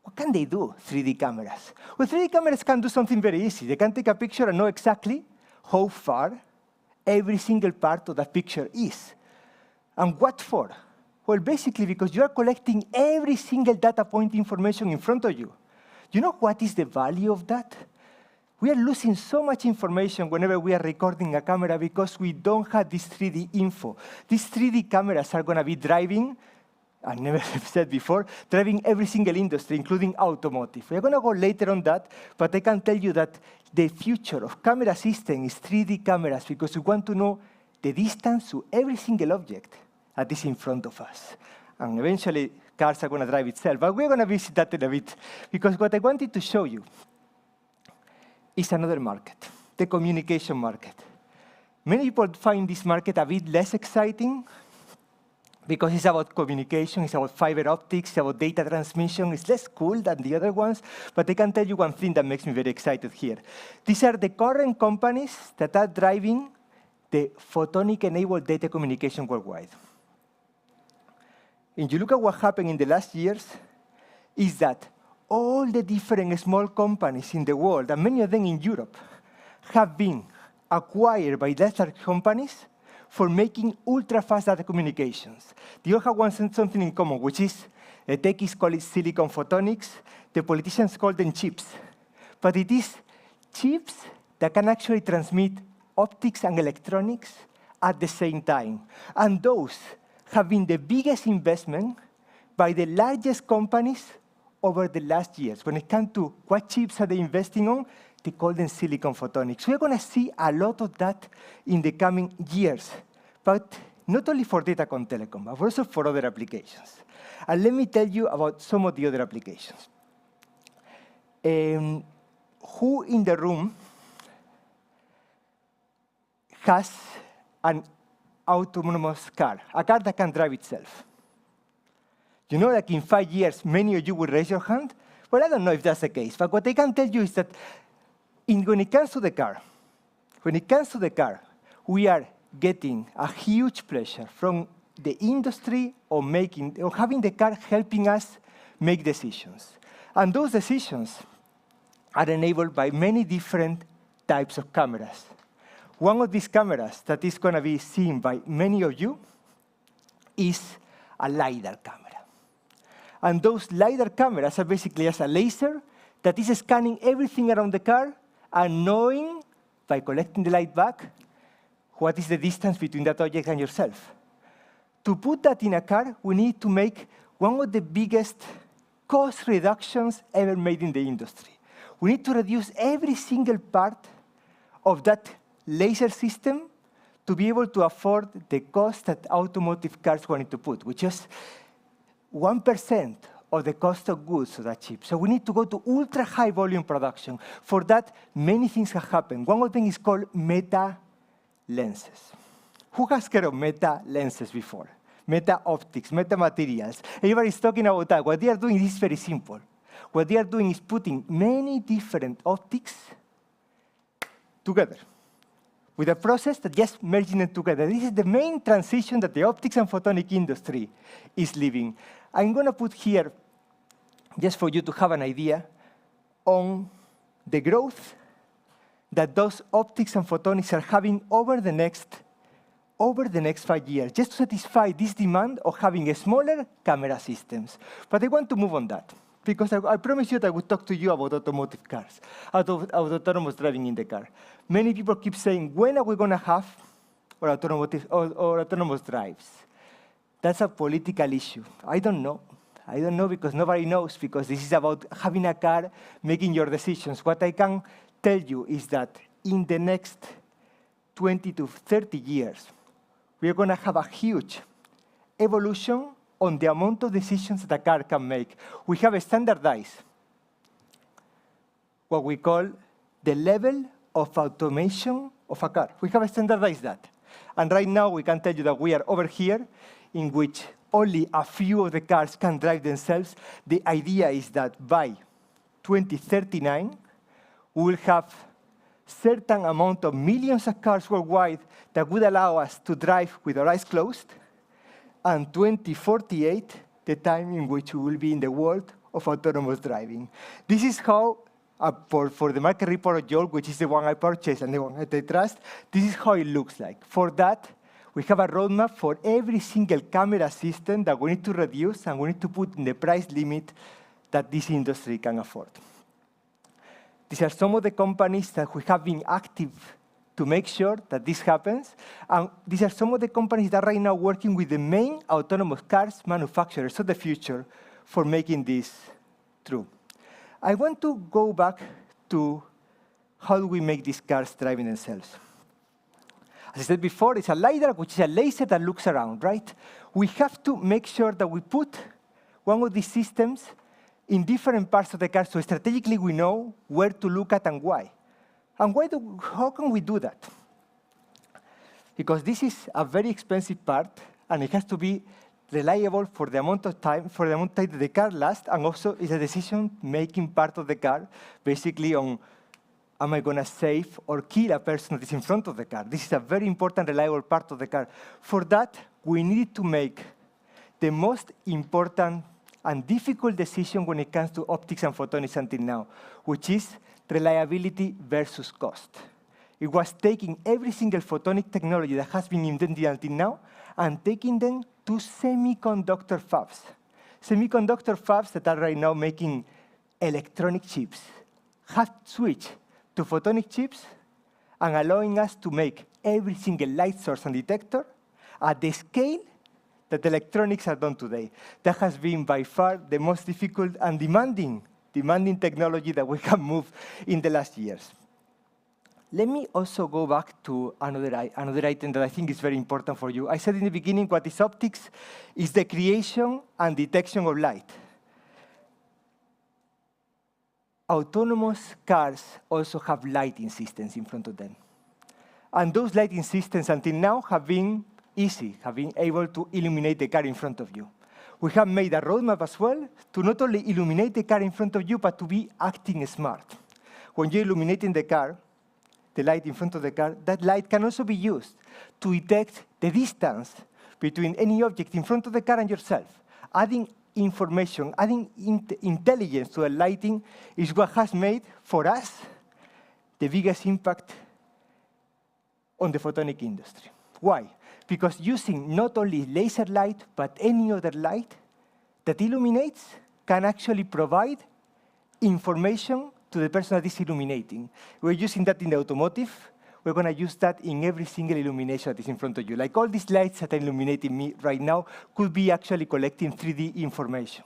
What can they do, 3D cameras? Well, 3D cameras can do something very easy. They can take a picture and know exactly how far every single part of that picture is. And what for? Well, basically because you are collecting every single data point information in front of you. You know what is the value of that? We are losing so much information whenever we are recording a camera because we don't have this 3D info. These 3D cameras are going to be driving, I never have said before, driving every single industry, including automotive. We're going to go later on that, but I can tell you that the future of camera system is 3D cameras because we want to know the distance to every single object that is in front of us. And eventually, cars are going to drive itself. But we're going to visit that in a bit, because what I wanted to show you is another market, the communication market. Many people find this market a bit less exciting, because it's about communication, it's about fiber optics, it's about data transmission. It's less cool than the other ones, but I can tell you one thing that makes me very excited here. These are the current companies that are driving the photonic-enabled data communication worldwide. And you look at what happened in the last years, is that all the different small companies in the world, and many of them in Europe, have been acquired by large companies for making ultra-fast data communications. They all have something in common, which is the techies call it silicon photonics, the politicians call them chips. But it is chips that can actually transmit optics and electronics at the same time. And those have been the biggest investment by the largest companies over the last years. When it comes to what chips are they investing on, they call them silicon photonics. We're going to see a lot of that in the coming years, but not only for datacom telecom, but also for other applications. And let me tell you about some of the other applications. Who in the room has an autonomous car, a car that can drive itself? You know, like in 5 years, many of you will raise your hand. Well, I don't know if that's the case, but what I can tell you is that when it comes to the car, we are getting a huge pleasure from the industry of having the car helping us make decisions. And those decisions are enabled by many different types of cameras. One of these cameras that is going to be seen by many of you is a LiDAR camera. And those LiDAR cameras are basically as a laser that is scanning everything around the car and knowing, by collecting the light back, what is the distance between that object and yourself. To put that in a car, we need to make one of the biggest cost reductions ever made in the industry. We need to reduce every single part of that laser system to be able to afford the cost that automotive cars wanted to put, which is 1% of the cost of goods of that chip. So we need to go to ultra-high volume production. For that, many things have happened. One of them is called meta lenses. Who has heard of meta lenses before? Meta optics, meta materials. Everybody's talking about that. What they are doing is very simple. What they are doing is putting many different optics together with a process that just merging them together. This is the main transition that the optics and photonic industry is living. I'm going to put here, just for you to have an idea, on the growth that those optics and photonics are having over the next 5 years, just to satisfy this demand of having smaller camera systems. But I want to move on that, because I promised you that I would talk to you about automotive cars, about autonomous driving in the car. Many people keep saying, when are we going to have or autonomous drives? That's a political issue. I don't know. I don't know because nobody knows, because this is about having a car, making your decisions. What I can tell you is that in the next 20 to 30 years, we are going to have a huge evolution on the amount of decisions that a car can make. We have standardized what we call the level of automation of a car. We have standardized that. And right now, we can tell you that we are over here, in which only a few of the cars can drive themselves. The idea is that by 2039, we will have certain amount of millions of cars worldwide that would allow us to drive with our eyes closed, and 2048, the time in which we will be in the world of autonomous driving. This is how, for the market report of Joel, which is the one I purchased and the one that I trust, this is how it looks like. For that, we have a roadmap for every single camera system that we need to reduce, and we need to put in the price limit that this industry can afford. These are some of the companies that we have been active to make sure that this happens. And these are some of the companies that are right now working with the main autonomous cars manufacturers of the future for making this true. I want to go back to how do we make these cars driving themselves. As I said before, it's a LiDAR, which is a laser that looks around, right? We have to make sure that we put one of these systems in different parts of the car, so strategically we know where to look at and why. And how can we do that? Because this is a very expensive part, and it has to be reliable for the amount of time, that the car lasts, and also is a decision-making part of the car, basically on, am I going to save or kill a person that is in front of the car? This is a very important, reliable part of the car. For that, we need to make the most important and difficult decision when it comes to optics and photonics until now, which is reliability versus cost. It was taking every single photonic technology that has been invented until now and taking them to semiconductor fabs. Semiconductor fabs that are right now making electronic chips have switched to photonic chips and allowing us to make every single light source and detector at the scale that electronics are done today. That has been by far the most difficult and demanding technology that we have moved in the last years. Let me also go back to another item that I think is very important for you. I said in the beginning, what is optics is the creation and detection of light. Autonomous cars also have lighting systems in front of them. And those lighting systems until now have been easy, have been able to illuminate the car in front of you. We have made a roadmap as well to not only illuminate the car in front of you, but to be acting smart. When you're illuminating the car, the light in front of the car, that light can also be used to detect the distance between any object in front of the car and yourself. Adding information, adding intelligence to the lighting is what has made, for us, the biggest impact on the photonic industry. Why? Because using not only laser light, but any other light that illuminates can actually provide information to the person that is illuminating. We're using that in the automotive. We're going to use that in every single illumination that is in front of you. Like all these lights that are illuminating me right now could be actually collecting 3D information.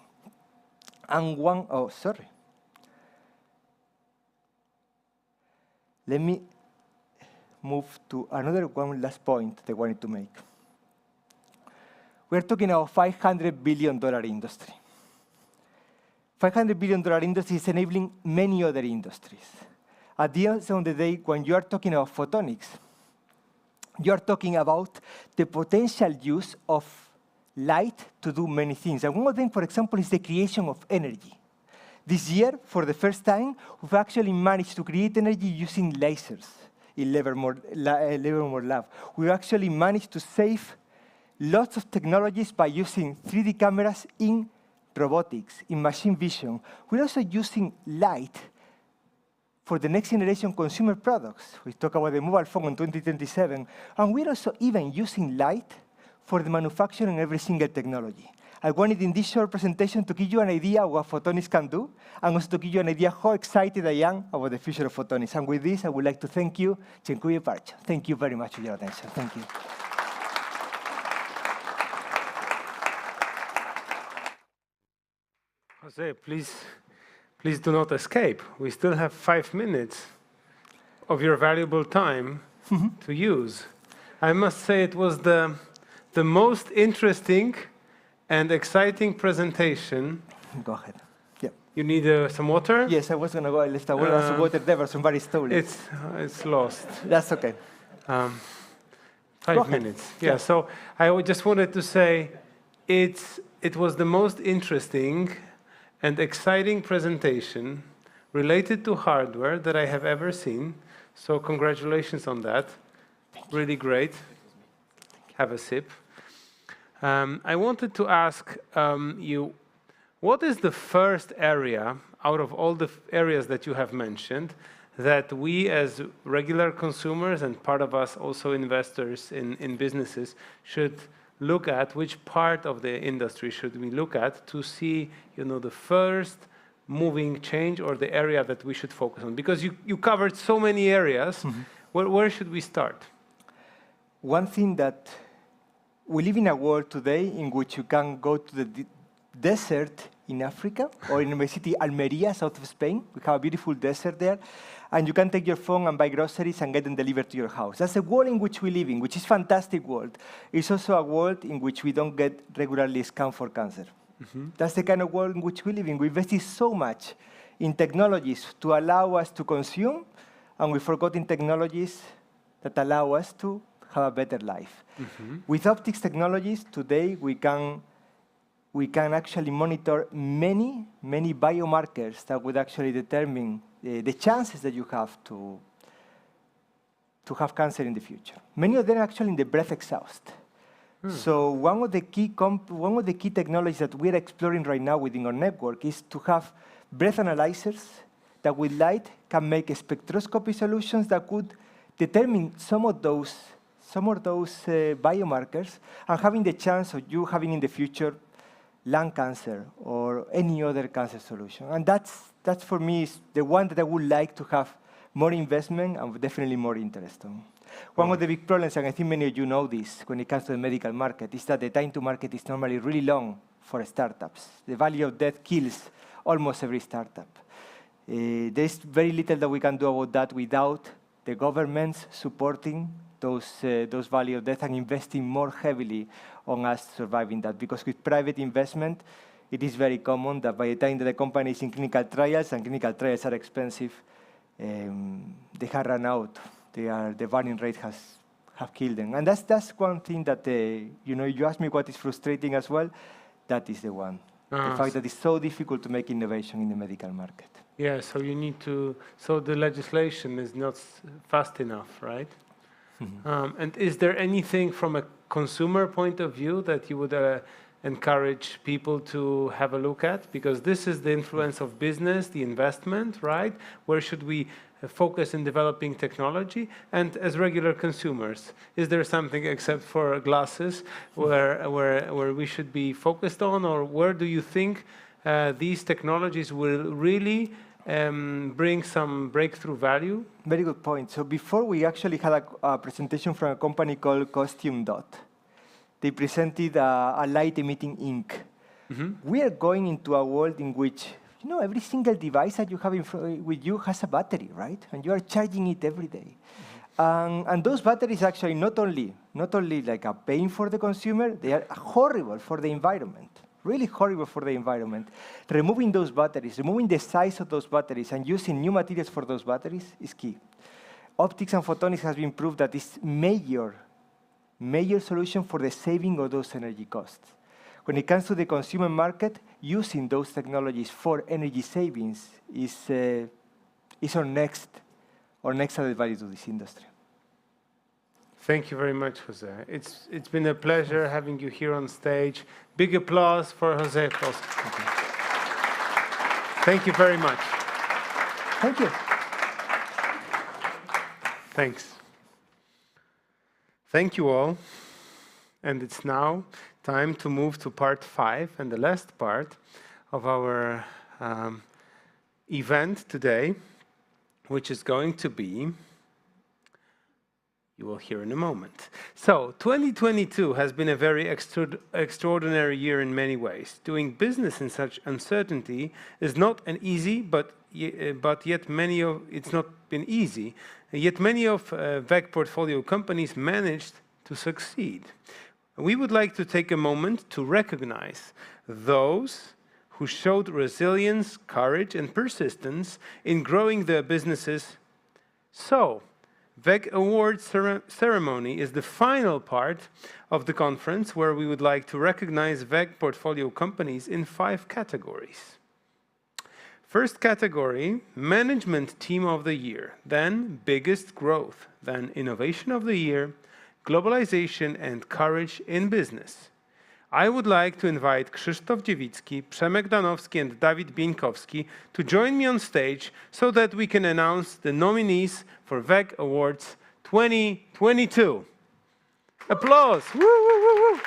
And let me move to one last point that I wanted to make. We're talking about a $500 billion industry. $500 billion industry is enabling many other industries. At the end of the day, when you are talking about photonics, you are talking about the potential use of light to do many things. And one of them, for example, is the creation of energy. This year, for the first time, we've actually managed to create energy using lasers in Livermore Lab. We actually managed to save lots of technologies by using 3D cameras in robotics, in machine vision. We're also using light for the next generation consumer products. We talk about the mobile phone in 2027. And we're also even using light for the manufacturing of every single technology. I wanted in this short presentation to give you an idea of what photonics can do, and also to give you an idea how excited I am about the future of photonics. And with this, I would like to thank you. Dziękuję bardzo. Thank you very much for your attention. Thank you. Jose, please do not escape. We still have 5 minutes of your valuable time to use. I must say it was the most interesting and exciting presentation. Go ahead. Yeah. You need some water? Yes, I was going to go. I left some water there, but somebody stole it. It's lost. That's okay. 5 minutes. Yeah, so I just wanted to say it was the most interesting and exciting presentation related to hardware that I have ever seen. So congratulations on that. Really great. Have a sip. I wanted to ask you, what is the first area out of all the areas that you have mentioned that we as regular consumers and part of us also investors in businesses should look at? Which part of the industry should we look at to see, the first moving change or the area that we should focus on? Because you covered so many areas. Where should we start? One thing that we live in a world today in which you can go to the desert in Africa or in my city, Almeria, south of Spain. We have a beautiful desert there. And you can take your phone and buy groceries and get them delivered to your house. That's the world in which we live in, which is a fantastic world. It's also a world in which we don't get regularly scanned for cancer. That's the kind of world in which we live in. We invested so much in technologies to allow us to consume, and we forgot in technologies that allow us to have a better life. With optics technologies, today we can actually monitor many biomarkers that would actually determine the chances that you have to have cancer in the future. Many of them are actually in the breath exhaust. So one of the key technologies that we're exploring right now within our network is to have breath analyzers that with light can make spectroscopy solutions that could determine some of those biomarkers and having the chance of you having in the future lung cancer or any other cancer solution. And that's for me is the one that I would like to have more investment and definitely more interest on. One of the big problems, and I think many of you know this when it comes to the medical market, is that the time to market is normally really long for startups. The value of death kills almost every startup. There's very little that we can do about that without the governments supporting those value of death and investing more heavily on us surviving that. Because with private investment, it is very common that by the time that the company is in clinical trials, and clinical trials are expensive, they have run out. The burning rate have killed them. And that's one thing that, you ask me what is frustrating as well, that is the one. The fact that it's so difficult to make innovation in the medical market. Yeah, so you need to, so the legislation is not fast enough, right? Mm-hmm. And is there anything from a consumer point of view that you would encourage people to have a look at? Because this is the influence of business, the investment, right? Where should we focus in developing technology? And as regular consumers, is there something except for glasses where we should be focused on? Or where do you think these technologies will really bring some breakthrough value? Very good point. So before we actually had a presentation from a company called Costume Dot. They presented a light-emitting ink. Mm-hmm. We are going into a world in which every single device that you have with you has a battery, right? And you are charging it every day. Mm-hmm. And those batteries actually not only like a pain for the consumer, they are horrible for the environment. Really horrible for the environment. Removing those batteries, removing the size of those batteries, and using new materials for those batteries is key. Optics and photonics has been proved that it's major solution for the saving of those energy costs. When it comes to the consumer market, using those technologies for energy savings is our next added value to this industry. Thank you very much, Jose. It's been a pleasure having you here on stage. Big applause for Jose. Thank you very much. Thank you. Thanks. Thank you all. And it's now time to move to part 5 and the last part of our event today, which is going to be, you will hear in a moment. So 2022 has been a very extraordinary year in many ways. Doing business in such uncertainty is not an easy, it's not been easy. Yet many of WEG portfolio companies managed to succeed. We would like to take a moment to recognize those who showed resilience, courage, and persistence in growing their businesses. So, WEG Awards ceremony is the final part of the conference where we would like to recognize WEG portfolio companies in 5 categories. First category, Management Team of the Year, then Biggest Growth, then Innovation of the Year, Globalization and Courage in Business. I would like to invite Krzysztof Dziewicki, Przemek Danowski and Dawid Bieńkowski to join me on stage so that we can announce the nominees for WEG Awards 2022. Applause! Woo, woo, woo, woo.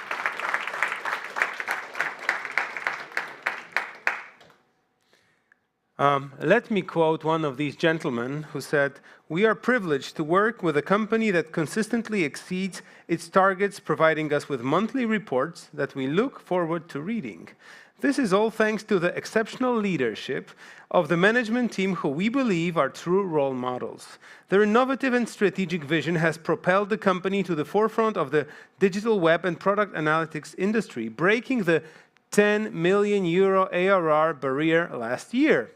Let me quote one of these gentlemen who said, "We are privileged to work with a company that consistently exceeds its targets, providing us with monthly reports that we look forward to reading. This is all thanks to the exceptional leadership of the management team who we believe are true role models. Their innovative and strategic vision has propelled the company to the forefront of the digital web and product analytics industry, breaking the €10 million ARR barrier last year.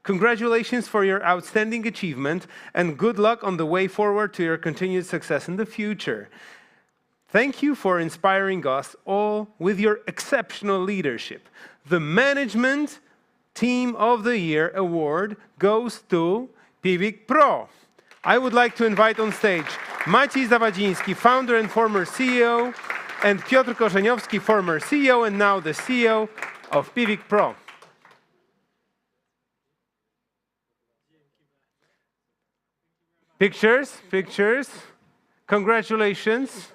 Congratulations for your outstanding achievement and good luck on the way forward to your continued success in the future. Thank you for inspiring us all with your exceptional leadership. The Management Team of the Year award goes to PIWIK Pro." I would like to invite on stage Maciej Zawadziński, founder and former CEO, and Piotr Korzeniowski, former CEO and now the CEO of PIWIK Pro. Pictures, pictures. Congratulations.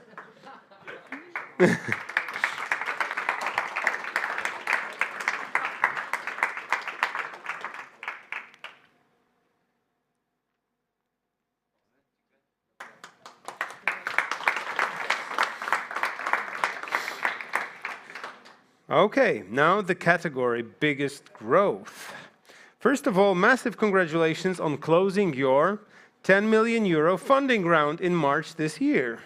Okay, now the category biggest growth. First of all, massive congratulations on closing your 10 million euro funding round in March this year.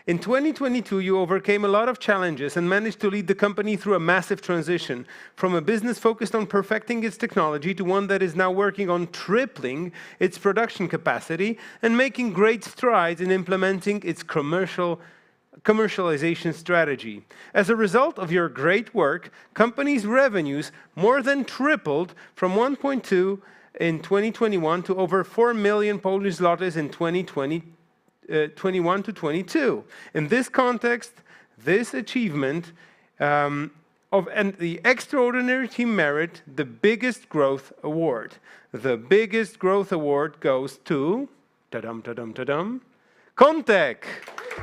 In 2022, you overcame a lot of challenges and managed to lead the company through a massive transition from a business focused on perfecting its technology to one that is now working on tripling its production capacity and making great strides in implementing its commercialization strategy. As a result of your great work, company's revenues more than tripled from 1.2 in 2021 to over 4 million Polish zlotys in 2021 to 22. In this context, this achievement and the extraordinary team merit the biggest growth award. The biggest growth award goes to Contec.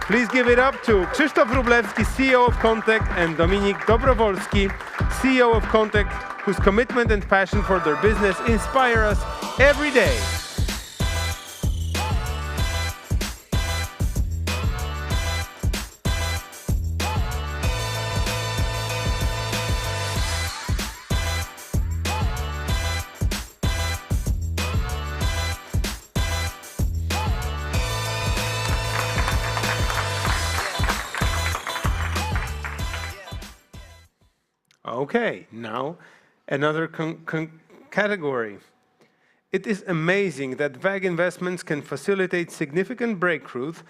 Please give it up to Krzysztof Wróblewski, CEO of Contec, and Dominik Dobrowolski, CEO of Contec, whose commitment and passion for their business inspire us every day. Okay, now another category. It is amazing that WEG investments can facilitate significant breakthroughs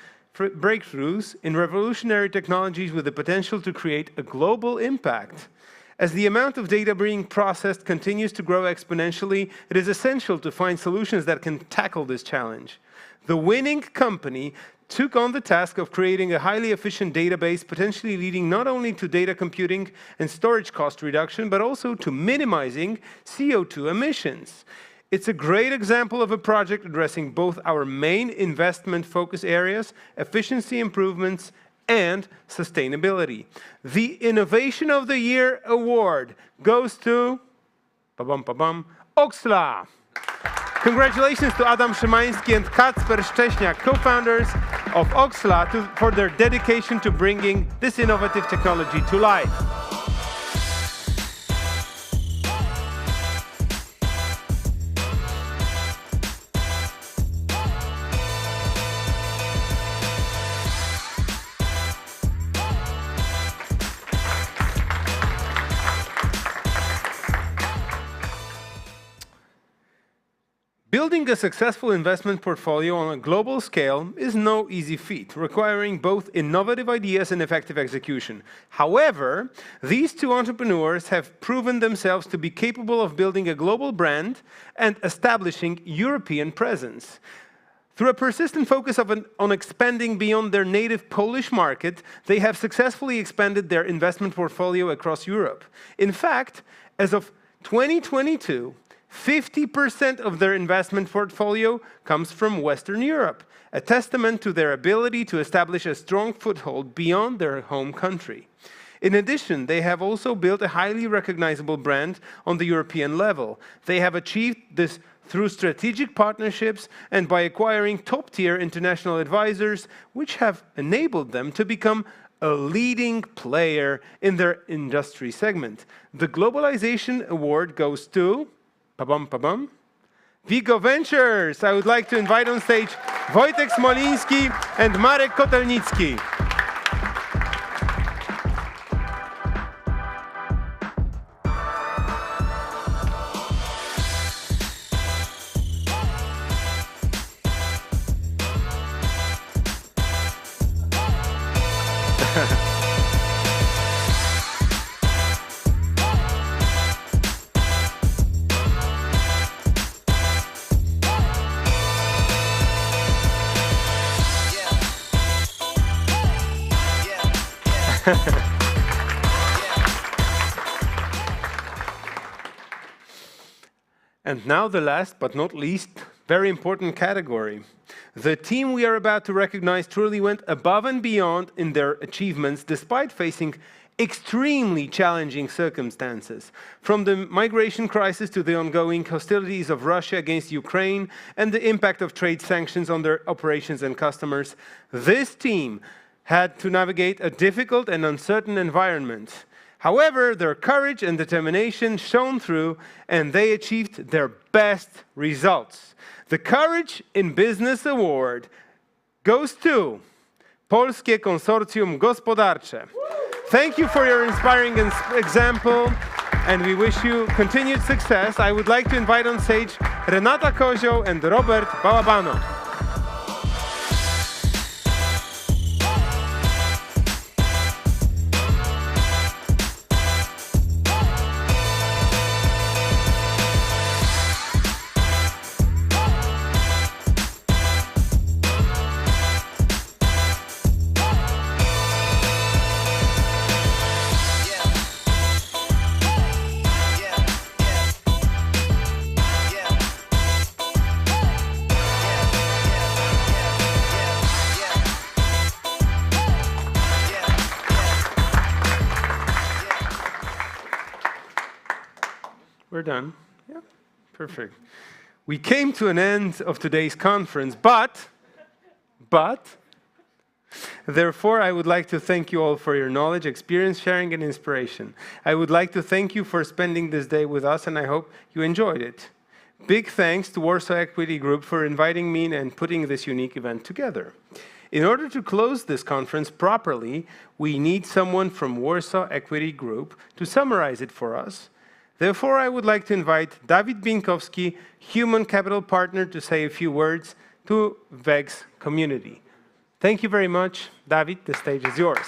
in revolutionary technologies with the potential to create a global impact. As the amount of data being processed continues to grow exponentially, it is essential to find solutions that can tackle this challenge. The winning company took on the task of creating a highly efficient database, potentially leading not only to data computing and storage cost reduction, but also to minimizing CO2 emissions. It's a great example of a project addressing both our main investment focus areas, efficiency improvements, and sustainability. The Innovation of the Year award goes to Oxla. Congratulations to Adam Szymański and Kacper Szcześniak, co-founders of Oxla, for their dedication to bringing this innovative technology to life. Building a successful investment portfolio on a global scale is no easy feat, requiring both innovative ideas and effective execution. However, these two entrepreneurs have proven themselves to be capable of building a global brand and establishing European presence. Through a persistent focus on expanding beyond their native Polish market, they have successfully expanded their investment portfolio across Europe. In fact, as of 2022, 50% of their investment portfolio comes from Western Europe, a testament to their ability to establish a strong foothold beyond their home country. In addition, they have also built a highly recognizable brand on the European level. They have achieved this through strategic partnerships and by acquiring top-tier international advisors, which have enabled them to become a leading player in their industry segment. The Globalization Award goes to WEG Ventures. I would like to invite on stage Wojtek Smoliński and Marek Kotelnicki. And now the last but not least, very important category. The team we are about to recognize truly went above and beyond in their achievements despite facing extremely challenging circumstances, from the migration crisis to the ongoing hostilities of Russia against Ukraine and the impact of trade sanctions on their operations and customers. This team had to navigate a difficult and uncertain environment. However, their courage and determination shone through, and they achieved their best results. The Courage in Business Award goes to Polskie Konsorcjum Gospodarcze. Thank you for your inspiring example, and we wish you continued success. I would like to invite on stage Renata Kozioł and Robert Bałabano. We're done. Yeah, perfect. We came to an end of today's conference, but, therefore, I would like to thank you all for your knowledge, experience sharing, and inspiration. I would like to thank you for spending this day with us, and I hope you enjoyed it. Big thanks to Warsaw Equity Group for inviting me and putting this unique event together. In order to close this conference properly, we need someone from Warsaw Equity Group to summarize it for us. Therefore, I would like to invite Dawid Bienkowski, Human Capital Partner, to say a few words to WEG's community. Thank you very much. Dawid, the stage is yours.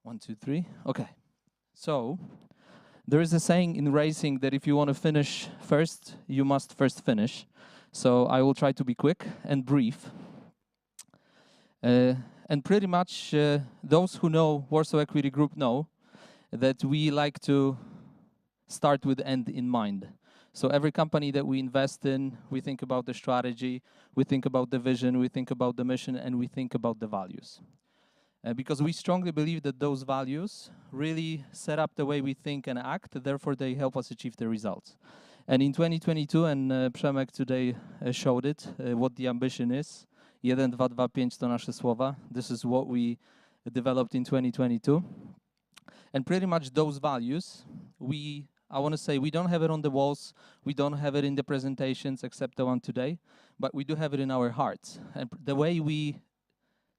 One, two, three. Okay. So there is a saying in racing that if you want to finish first, you must first finish. So I will try to be quick and brief. And pretty much those who know Warsaw Equity Group know that we like to start with end in mind. So every company that we invest in, we think about the strategy, we think about the vision, we think about the mission, and we think about the values. Because we strongly believe that those values really set up the way we think and act, therefore they help us achieve the results. And in 2022, and Przemek today showed it, what the ambition is. 1, 2, 2, 5 to nasze słowa. This is what we developed in 2022. And pretty much those values, I want to say we don't have it on the walls, we don't have it in the presentations except the one today, but we do have it in our hearts. And the way we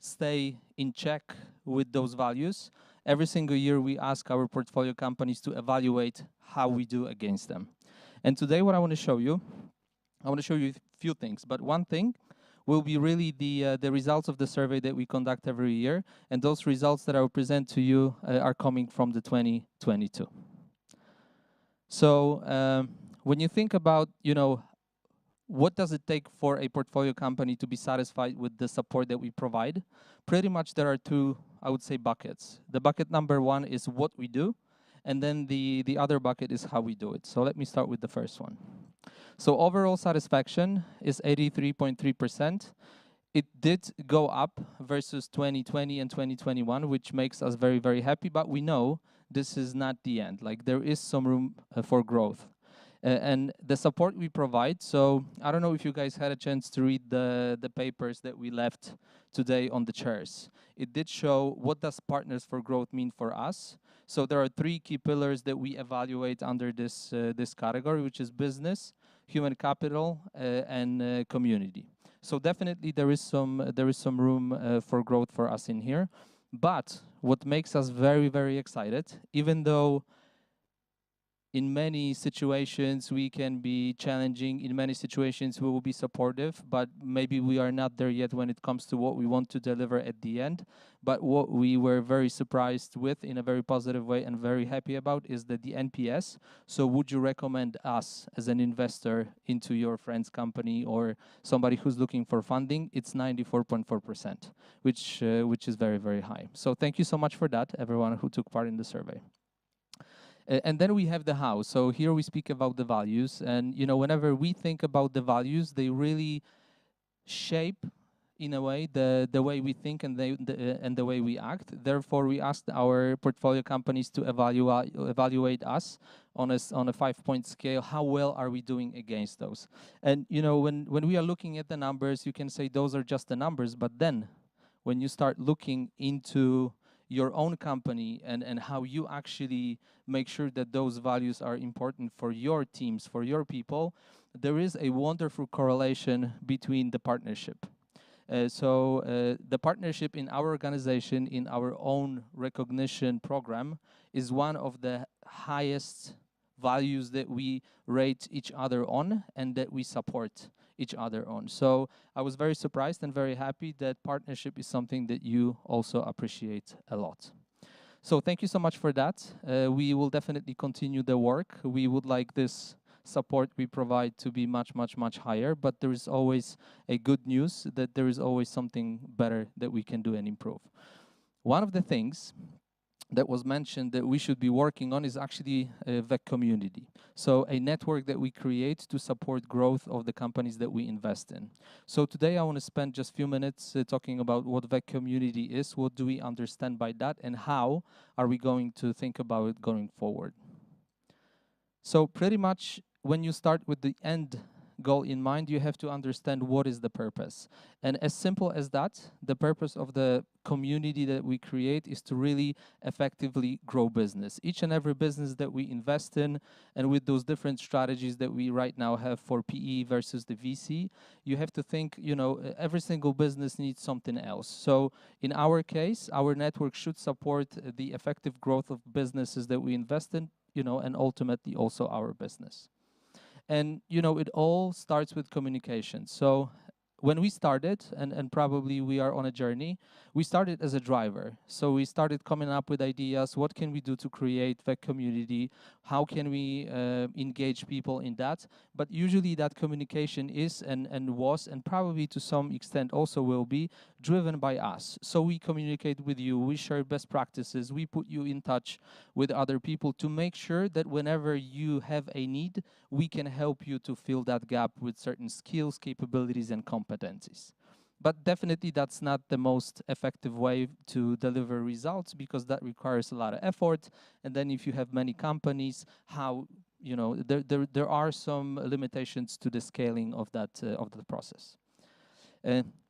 stay in check with those values, every single year we ask our portfolio companies to evaluate how we do against them. And today what I want to show you a few things, but one thing will be really the results of the survey that we conduct every year, and those results that I will present to you are coming from the 2022. So when you think about, what does it take for a portfolio company to be satisfied with the support that we provide? Pretty much there are two, I would say, buckets. The bucket number one is what we do, and then the other bucket is how we do it. So let me start with the first one. So overall satisfaction is 83.3%. It did go up versus 2020 and 2021, which makes us very, very happy, but we know this is not the end. Like, there is some room for growth. And the support we provide, so I don't know if you guys had a chance to read the papers that we left today on the chairs. It did show what does Partners for Growth mean for us. So there are 3 key pillars that we evaluate under this category, which is business, human capital, and community. So definitely there is some room for growth for us in here. But what makes us very, very excited, even though in many situations we can be challenging, in many situations we will be supportive, but maybe we are not there yet when it comes to what we want to deliver at the end. But what we were very surprised with in a very positive way and very happy about is that the NPS, so would you recommend us as an investor into your friend's company or somebody who's looking for funding, it's 94.4%, which is very, very high. So thank you so much for that, everyone who took part in the survey. And then we have the how. So here we speak about the values, and whenever we think about the values, they really shape, in a way, the way we think and the way we act. Therefore, we asked our portfolio companies to evaluate us on a 5-point scale. How well are we doing against those? And when we are looking at the numbers, you can say those are just the numbers. But then, when you start looking into your own company and how you actually make sure that those values are important for your teams, for your people, there is a wonderful correlation between the partnership. The partnership in our organization, in our own recognition program, is one of the highest values that we rate each other on and that we support each other on. So I was very surprised and very happy that partnership is something that you also appreciate a lot. So thank you so much for that. We will definitely continue the work. We would like this support we provide to be much, much, much higher, but there is always a good news that there is always something better that we can do and improve. One of the things that was mentioned that we should be working on is actually WEG Community. So a network that we create to support growth of the companies that we invest in. So today I want to spend just a few minutes talking about what WEG Community is, what do we understand by that, and how are we going to think about it going forward. So pretty much when you start with the end goal in mind, you have to understand what is the purpose. And as simple as that, the purpose of the community that we create is to really effectively grow business. Each and every business that we invest in, and with those different strategies that we right now have for PE versus the VC, you have to think, every single business needs something else. So in our case, our network should support the effective growth of businesses that we invest in, and ultimately also our business. And, it all starts with communication. So when we started, and probably we are on a journey, we started as a driver. So we started coming up with ideas. What can we do to create the community? How can we engage people in that? But usually that communication is and was, and probably to some extent also will be, driven by us. So we communicate with you, we share best practices, we put you in touch with other people to make sure that whenever you have a need, we can help you to fill that gap with certain skills, capabilities, and competencies. But definitely that's not the most effective way to deliver results, because that requires a lot of effort. And then if you have many companies, there are some limitations to the scaling of that of the process.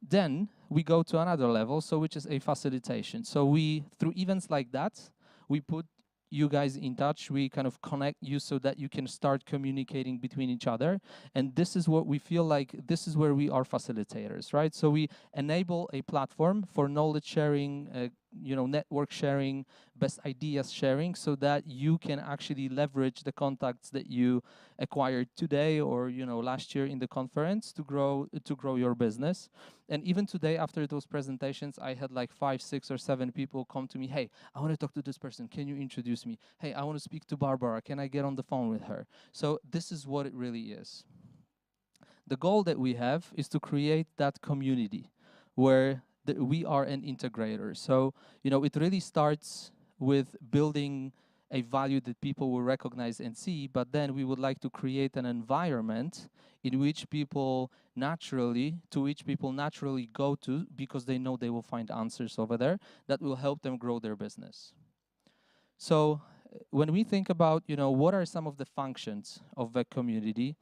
Then we go to another level, so which is a facilitation. So we, through events like that, we put you guys in touch, we kind of connect you so that you can start communicating between each other. And this is what we feel like, this is where we are facilitators, right? So we enable a platform for knowledge sharing, network sharing, best ideas sharing, so that you can actually leverage the contacts that you acquired today or last year in the conference to grow your business. And even today, after those presentations, I had like 5, 6, or 7 people come to me. Hey, I want to talk to this person. Can you introduce me? Hey, I want to speak to Barbara. Can I get on the phone with her? So this is what it really is. The goal that we have is to create that community where we are an integrator. So, it really starts with building a value that people will recognize and see, but then we would like to create an environment in which people naturally go to, because they know they will find answers over there that will help them grow their business. So when we think about, what are some of the functions of the community,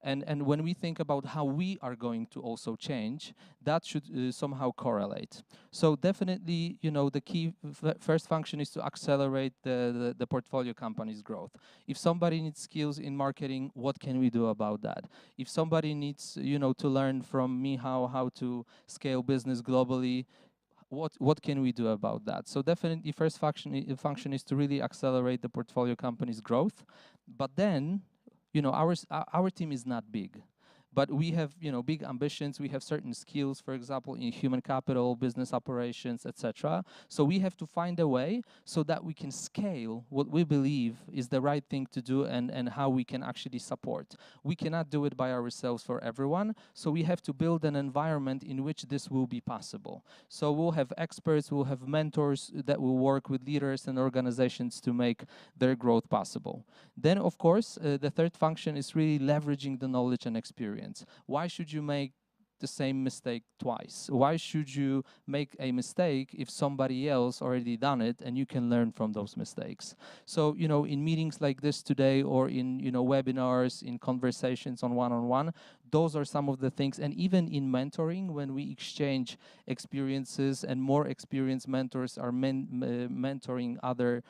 and when we think about how we are going to also change, that should somehow correlate. So definitely, the key first function is to accelerate the portfolio company's growth. If somebody needs skills in marketing, what can we do about that? If somebody needs, to learn from me how to scale business globally, what can we do about that? So definitely first function is to really accelerate the portfolio company's growth. But then, our team is not big. But we have, big ambitions. We have certain skills, for example, in human capital, business operations, etc. So we have to find a way so that we can scale what we believe is the right thing to do and how we can actually support. We cannot do it by ourselves for everyone. So we have to build an environment in which this will be possible. So we'll have experts, we'll have mentors that will work with leaders and organizations to make their growth possible. Then, of course, the third function is really leveraging the knowledge and experience. Why should you make the same mistake twice? Why should you make a mistake if somebody else already done it and you can learn from those mistakes? So, in meetings like this today or in, webinars, in conversations on one-on-one, those are some of the things. And even in mentoring, when we exchange experiences and more experienced mentors are mentoring other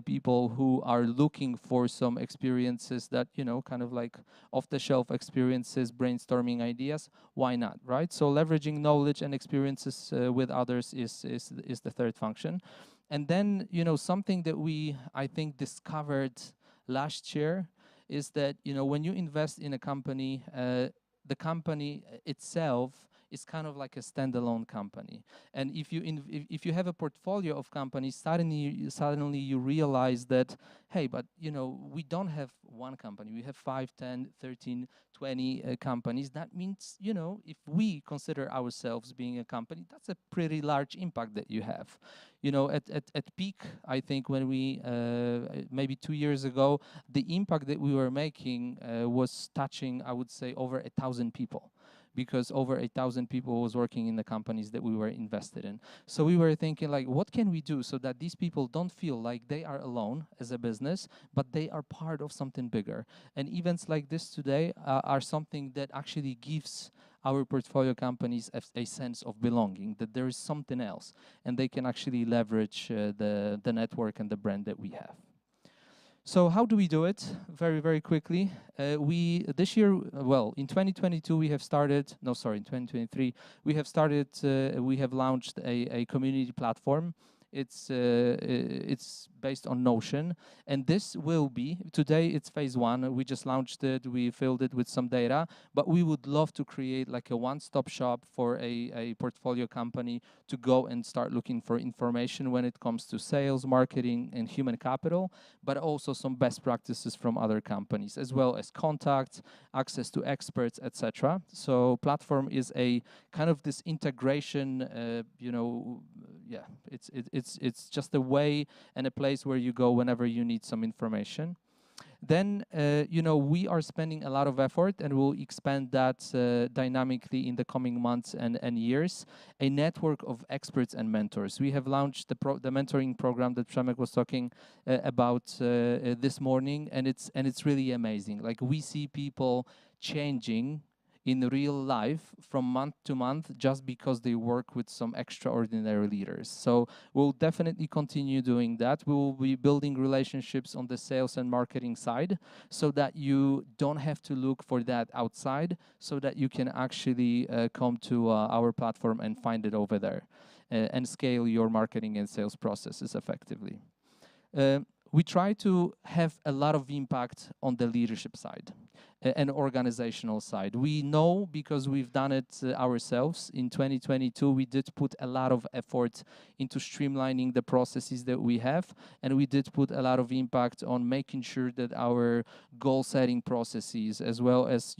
people who are looking for some experiences that, kind of like off-the-shelf experiences, brainstorming ideas, why not, right? So leveraging knowledge and experiences with others is the third function. And then, something that I think, discovered last year is that, when you invest in a company, the company itself is kind of like a standalone company. And if you have a portfolio of companies, suddenly you realize that, hey, but we don't have one company. We have 5, 10, 13, 20 companies. That means, if we consider ourselves being a company, that's a pretty large impact that you have. At peak, I think when we, maybe 2 years ago, the impact that we were making was touching, I would say, over 1,000 people, because over 1,000 people was working in the companies that we were invested in. So we were thinking, like, what can we do so that these people don't feel like they are alone as a business, but they are part of something bigger? And events like this today are something that actually gives our portfolio companies a sense of belonging, that there is something else, and they can actually leverage the network and the brand that we have. So how do we do it? Very, very quickly. This year, in 2022, we have started, in 2023, we have launched a community platform. It's based on Notion, and this will be, today it's phase 1, we just launched it, we filled it with some data, but we would love to create like a one-stop shop for a portfolio company to go and start looking for information when it comes to sales, marketing, and human capital, but also some best practices from other companies, as well as contacts, access to experts, etc. So platform is a kind of this integration, it's just a way and a place where you go whenever you need some information. Then, we are spending a lot of effort, and we'll expand that dynamically in the coming months and years, a network of experts and mentors. We have launched the mentoring program that Przemek was talking about this morning, and it's really amazing. Like, we see people changing in real life from month to month just because they work with some extraordinary leaders. So we'll definitely continue doing that. We will be building relationships on the sales and marketing side so that you don't have to look for that outside, so that you can actually come to our platform and find it over there and scale your marketing and sales processes effectively. We try to have a lot of impact on the leadership side and organizational side. We know, because we've done it ourselves. In 2022, we did put a lot of effort into streamlining the processes that we have, and we did put a lot of impact on making sure that our goal-setting processes, as well as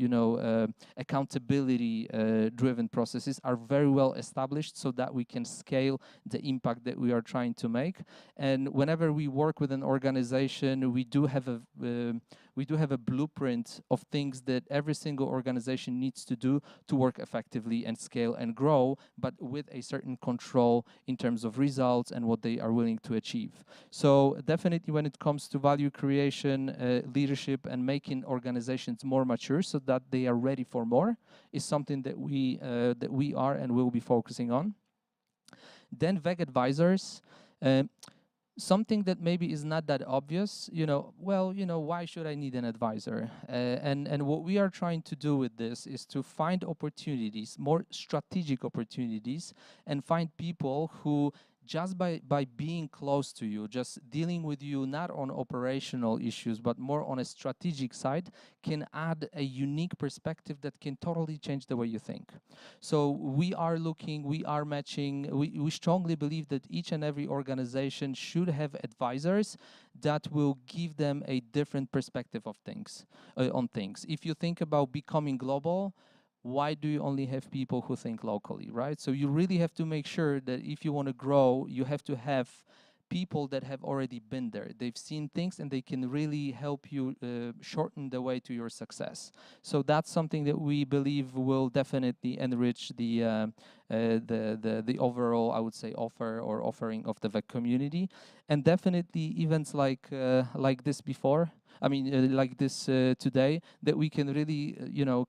accountability-driven processes, are very well established, so that we can scale the impact that we are trying to make. And whenever we work with an organization, we do have a blueprint of things that every single organization needs to do to work effectively and scale and grow, but with a certain control in terms of results and what they are willing to achieve. So definitely when it comes to value creation, leadership, and making organizations more mature so that they are ready for more is something that we are and will be focusing on. Then WEG Advisors. something that maybe is not that obvious, well, why should I need an advisor? And what we are trying to do with this is to find opportunities, more strategic opportunities, and find people who just by being close to you, just dealing with you not on operational issues, but more on a strategic side, can add a unique perspective that can totally change the way you think. So we are looking, we are matching, we strongly believe that each and every organization should have advisors that will give them a different perspective of things, on things. If you think about becoming global, why do you only have people who think locally, right? So you really have to make sure that if you want to grow, you have to have people that have already been there. They've seen things and they can really help you shorten the way to your success. So that's something that we believe will definitely enrich the overall, I would say, offer or offering of the WEG community, and definitely events like this before. I mean, like this today, that we can really,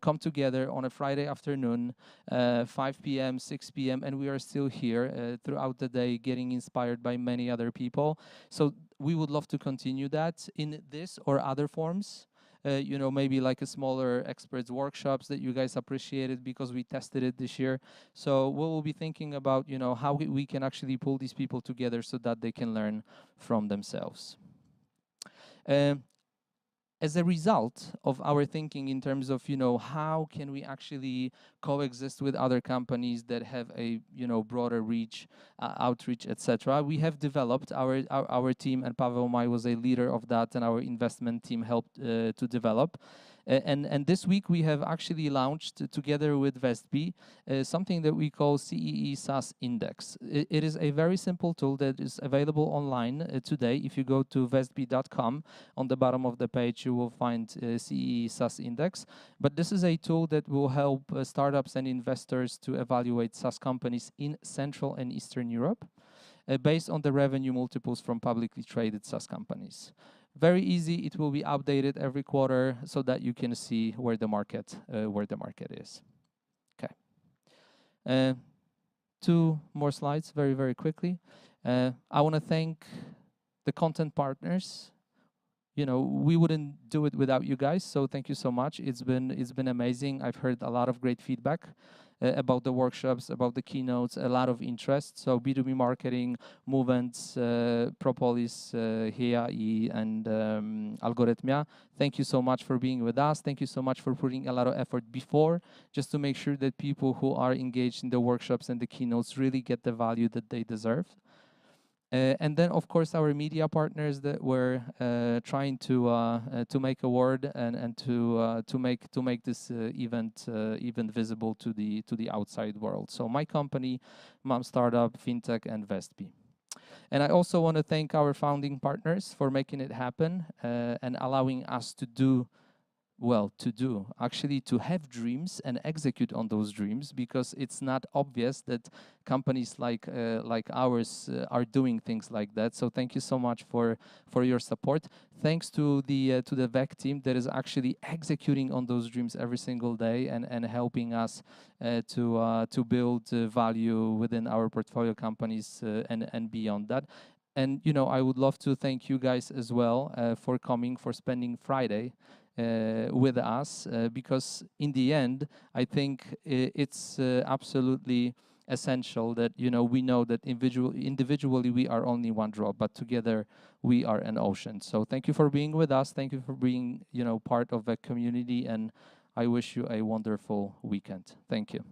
come together on a Friday afternoon, 5 p.m., 6 p.m., and we are still here throughout the day, getting inspired by many other people. So we would love to continue that in this or other forms. Maybe like a smaller experts workshops that you guys appreciated because we tested it this year. So we'll be thinking about, how we can actually pull these people together so that they can learn from themselves. As a result of our thinking in terms of, how can we actually coexist with other companies that have a, broader reach, outreach, etc., we have developed our team, and Pavel Maj was a leader of that, and our investment team helped to develop. And this week we have actually launched together with Vestby something that we call CEE SaaS Index. It is a very simple tool that is available online today. If you go to vestby.com, on the bottom of the page you will find CEE SaaS Index. But this is a tool that will help startups and investors to evaluate SaaS companies in Central and Eastern Europe based on the revenue multiples from publicly traded SaaS companies. Very easy. It will be updated every quarter so that you can see where the market is. Okay. 2 more slides, very, very quickly. I want to thank the content partners. We wouldn't do it without you guys. So thank you so much. It's been amazing. I've heard a lot of great feedback about the workshops, about the keynotes, a lot of interest. So B2B marketing, Movents, Propolis, HEA, and Algorithmia. Thank you so much for being with us. Thank you so much for putting a lot of effort before, just to make sure that people who are engaged in the workshops and the keynotes really get the value that they deserve. And then, of course, our media partners that were trying to make a word and to make this event visible to the outside world. So my company, Mom Startup, FinTech, and Vestby. And I also want to thank our founding partners for making it happen and allowing us actually to have dreams and execute on those dreams, because it's not obvious that companies like ours are doing things like that. So thank you so much for your support. Thanks to the WEG team that is actually executing on those dreams every single day and helping us to build value within our portfolio companies and beyond that. And I would love to thank you guys as well for coming, for spending Friday with us, because in the end, I think it's absolutely essential that we know that individually we are only one drop, but together we are an ocean. So thank you for being with us. Thank you for being part of the community, and I wish you a wonderful weekend. Thank you.